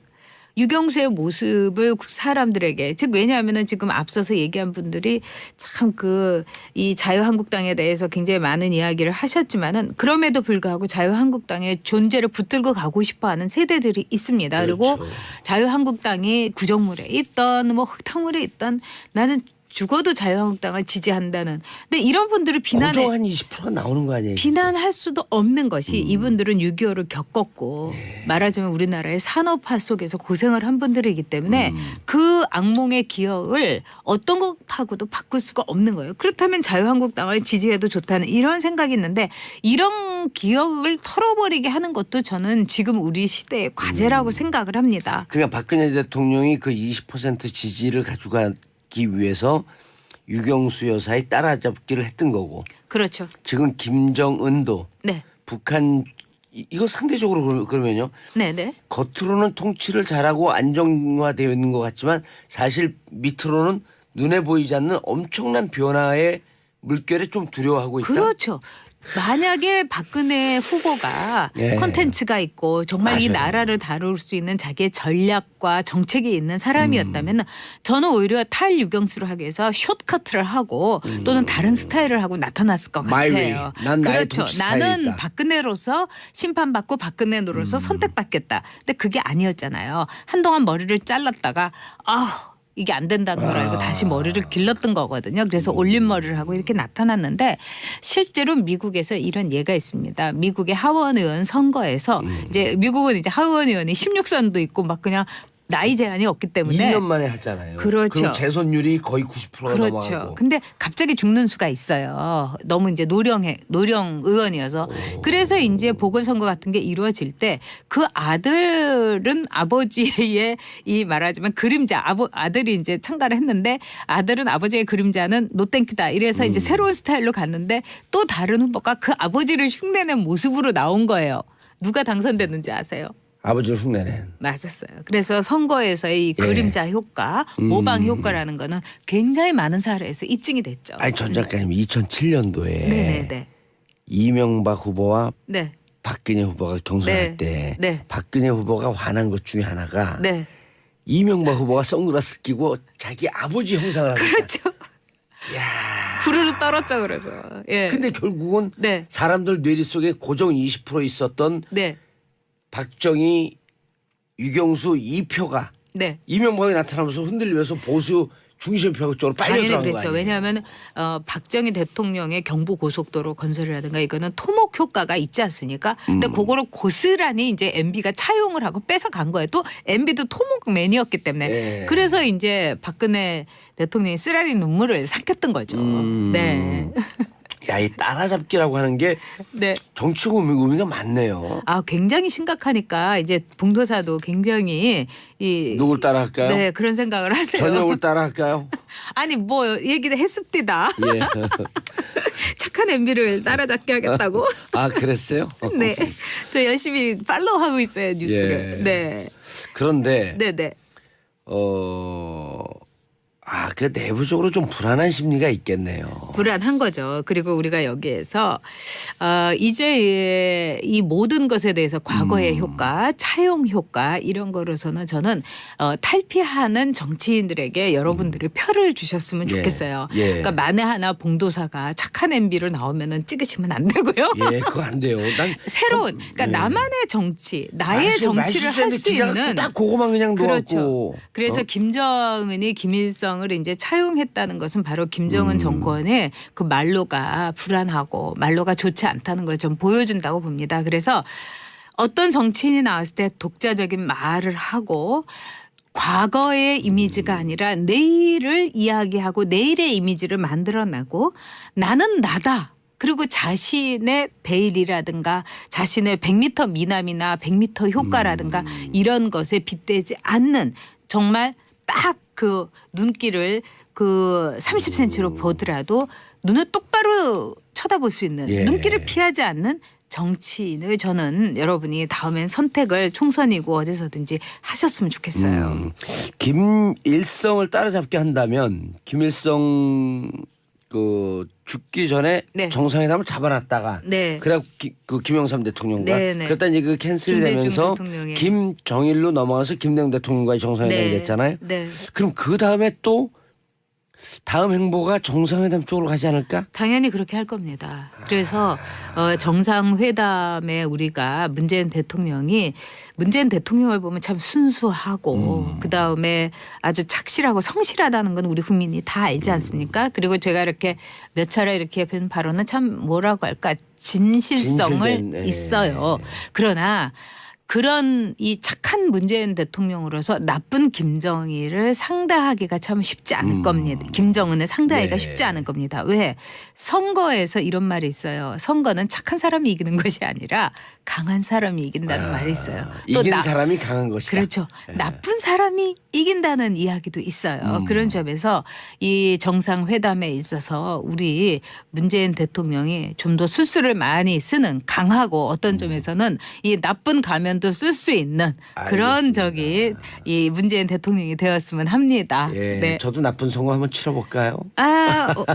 유경수의 모습을 사람들에게 즉 왜냐하면은 지금 앞서서 얘기한 분들이 참 그 이 자유한국당에 대해서 굉장히 많은 이야기를 하셨지만은 그럼에도 불구하고 자유한국당의 존재를 붙들고 가고 싶어하는 세대들이 있습니다. 그리고 자유한국당이 구정물에 있던 뭐 흙탕물에 있던 나는 죽어도 자유한국당을 지지한다는. 근데 이런 분들을 고정 한 20%가 나오는 거 아니에요? 비난할 수도 없는 것이 이분들은 6.25를 겪었고 말하자면 우리나라의 산업화 속에서 고생을 한 분들이기 때문에 그 악몽의 기억을 어떤 것하고도 바꿀 수가 없는 거예요. 그렇다면 자유한국당을 지지해도 좋다는 이런 생각이 있는데 이런 기억을 털어버리게 하는 것도 저는 지금 우리 시대의 과제라고 생각을 합니다. 그러니까 박근혜 대통령이 그 20% 지지를 가져가기 위해서 유경수 여사의 따라잡기를 했던 거고. 그렇죠. 지금 김정은도 네. 북한 이거 상대적으로 그러면요. 네네. 겉으로는 통치를 잘하고 안정화되어 있는 것 같지만 사실 밑으로는 눈에 보이지 않는 엄청난 변화의 물결에 좀 두려워하고 있다. 그렇죠. 만약에 박근혜 후보가 콘텐츠가 있고 정말 이 나라를 다룰 수 있는 자기의 전략과 정책이 있는 사람이었다면 저는 오히려 탈유경수를 하기 위해서 숏커트를 하고 또는 다른 스타일을 하고 나타났을 것 My way. 같아요. 난 나의 그렇죠. 통치 스타일이 나는 있다. 박근혜로서 심판받고 박근혜로서 선택받겠다. 근데 그게 아니었잖아요. 한동안 머리를 잘랐다가 이게 안 된다는 걸 알고 다시 머리를 길렀던 거거든요. 그래서 올림머리를 하고 이렇게 나타났는데 실제로 미국에서 이런 예가 있습니다. 미국의 하원 의원 선거에서 이제 미국은 이제 하원 의원이 16선도 있고 막 그냥 나이 제한이 없기 때문에 2년 만에 하잖아요. 그렇죠. 그리고 재선율이 거의 90%가 그렇죠. 넘어가고. 근데 갑자기 죽는 수가 있어요. 너무 이제 노령 의원이어서. 그래서 이제 보궐선거 같은 게 이루어질 때 그 아들은 아버지의 이 말하자면 그림자 아들이 이제 참가를 했는데 아들은 아버지의 그림자는 노땡큐다. 이래서 이제 새로운 스타일로 갔는데 또 다른 후보가 그 아버지를 흉내낸 모습으로 나온 거예요. 누가 당선됐는지 아세요? 아버지를 흉내낸. 맞았어요. 그래서 선거에서의 이 예. 그림자 효과, 모방 효과라는 거는 굉장히 많은 사례에서 입증이 됐죠. 아니 전 작가님 2007년도에 네네네. 이명박 후보와 네. 박근혜 후보가 경선할 네. 때 네. 박근혜 후보가 화난 것 중에 하나가 네. 이명박 후보가 선글라스 끼고 자기 아버지 형상을 하고 그렇죠. 부르르 떨었죠. 그래서. 예. 근데 결국은 네. 사람들 뇌리 속에 고정 20% 있었던 네. 박정희, 유경수 2표가 네. 이명박이 나타나면서 흔들리면서 보수 중심표 쪽으로 빨려 당연히 들어간 거 그랬죠. 아니에요? 왜냐하면 박정희 대통령의 경부 고속도로 건설이라든가 이거는 토목 효과가 있지 않습니까? 근데 그거를 고스란히 이제 MB가 차용을 하고 뺏어간 거예요. 또 MB도 토목맨이었기 때문에. 네. 그래서 이제 박근혜 대통령이 쓰라리 눈물을 삭혔던 거죠. 네. 야, 이 따라잡기라고 하는 게 네. 정치적 의미가 많네요. 아, 굉장히 심각하니까 이제 봉도사도 굉장히 이 누굴 따라할까요? 네, 그런 생각을 하세요. 전역을 따라할까요? 아니 뭐 얘기를 했습니다. 예. 착한 MB를 따라잡게 하겠다고. 아, 그랬어요? 네. 저 열심히 팔로우하고 있어요, 뉴스를. 예. 네. 그런데 네, 네. 그 내부적으로 좀 불안한 심리가 있겠네요. 불안한 거죠. 그리고 우리가 여기에서 이제 이 모든 것에 대해서 과거의 효과, 차용 효과 이런 거로서는 저는 탈피하는 정치인들에게 여러분들이 표를 주셨으면 좋겠어요. 예. 그러니까 만에 하나 봉도사가 착한 MB로 나오면은 찍으시면 안 되고요. 예, 그거 안 돼요. 난 새로운 그러니까 나만의 정치, 나의 정치를 할 수 있는 딱 그거만 그냥 놓았고. 그렇죠. 그래서 김정은이 김일성을 이제 차용했다는 것은 바로 김정은 정권의 그 말로가 불안하고 말로가 좋지 않다는 걸 좀 보여준다고 봅니다. 그래서 어떤 정치인이 나왔을 때 독자적인 말을 하고 과거의 이미지가 아니라 내일을 이야기하고 내일의 이미지를 만들어내고 나는 나다. 그리고 자신의 베일이라든가 자신의 100m 미남이나 100m 효과라든가 이런 것에 빗대지 않는 정말 딱 그 눈길을 그 30cm로 보더라도 눈을 똑바로 쳐다볼 수 있는 예. 눈길을 피하지 않는 정치인을 저는 여러분이 다음엔 선택을 총선이고 어디서든지 하셨으면 좋겠어요. 김일성을 따라잡게 한다면 김일성 그 죽기 전에 네. 정상회담을 잡아놨다가 네. 그래 그 김영삼 대통령과 네, 네. 그랬다 이제 그 캔슬되면서 김대중 대통령의. 김정일로 넘어가서 김대중 대통령과의 정상회담이 됐잖아요. 네. 그럼 그 다음에 또 다음 행보가 정상회담 쪽으로 가지 않을까? 당연히 그렇게 할 겁니다. 그래서 정상회담에 우리가 문재인 대통령을 보면 참 순수하고 그다음에 아주 착실하고 성실하다는 건 우리 국민이 다 알지 않습니까? 그리고 제가 이렇게 몇 차례 이렇게 본 발언은 참 뭐라고 할까 진실성을 진실된, 네. 있어요. 그러나 그런 이 착한 문재인 대통령으로서 나쁜 김정일을 상대하기가 참 쉽지 않을 겁니다. 김정은을 상대하기가 네. 쉽지 않을 겁니다. 왜? 선거에서 이런 말이 있어요. 선거는 착한 사람이 이기는 것이 아니라 강한 사람이 이긴다는 말이 있어요. 또 이긴 사람이 강한 것이다. 그렇죠. 나쁜 사람이 이긴다는 이야기도 있어요. 그런 점에서 이 정상회담에 있어서 우리 문재인 대통령이 좀 더 술수를 많이 쓰는 강하고 어떤 점에서는 이 나쁜 가면도 쓸 수 있는 그런 알겠습니다. 저기 이 문재인 대통령이 되었으면 합니다. 예, 네. 저도 나쁜 선거 한번 치러볼까요?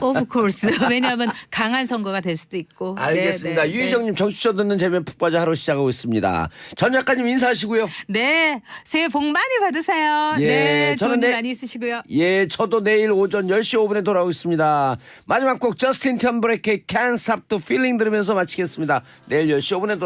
of course. 왜냐하면 강한 선거가 될 수도 있고. 알겠습니다. 네, 네, 유희정님 정치적 듣는 재미에 푹 빠져 하루 시작하고 있습니다. 전 작가님 인사하시고요. 네. 새해 복 많이 받으세요. 예, 네. 저는 좋은 일 많이 있으시고요. 예, 저도 내일 오전 10시 5분에 돌아오겠습니다. 마지막 곡 저스틴 텀브레이크의 Can't Stop the Feeling 들으면서 마치겠습니다. 내일 10시 5분에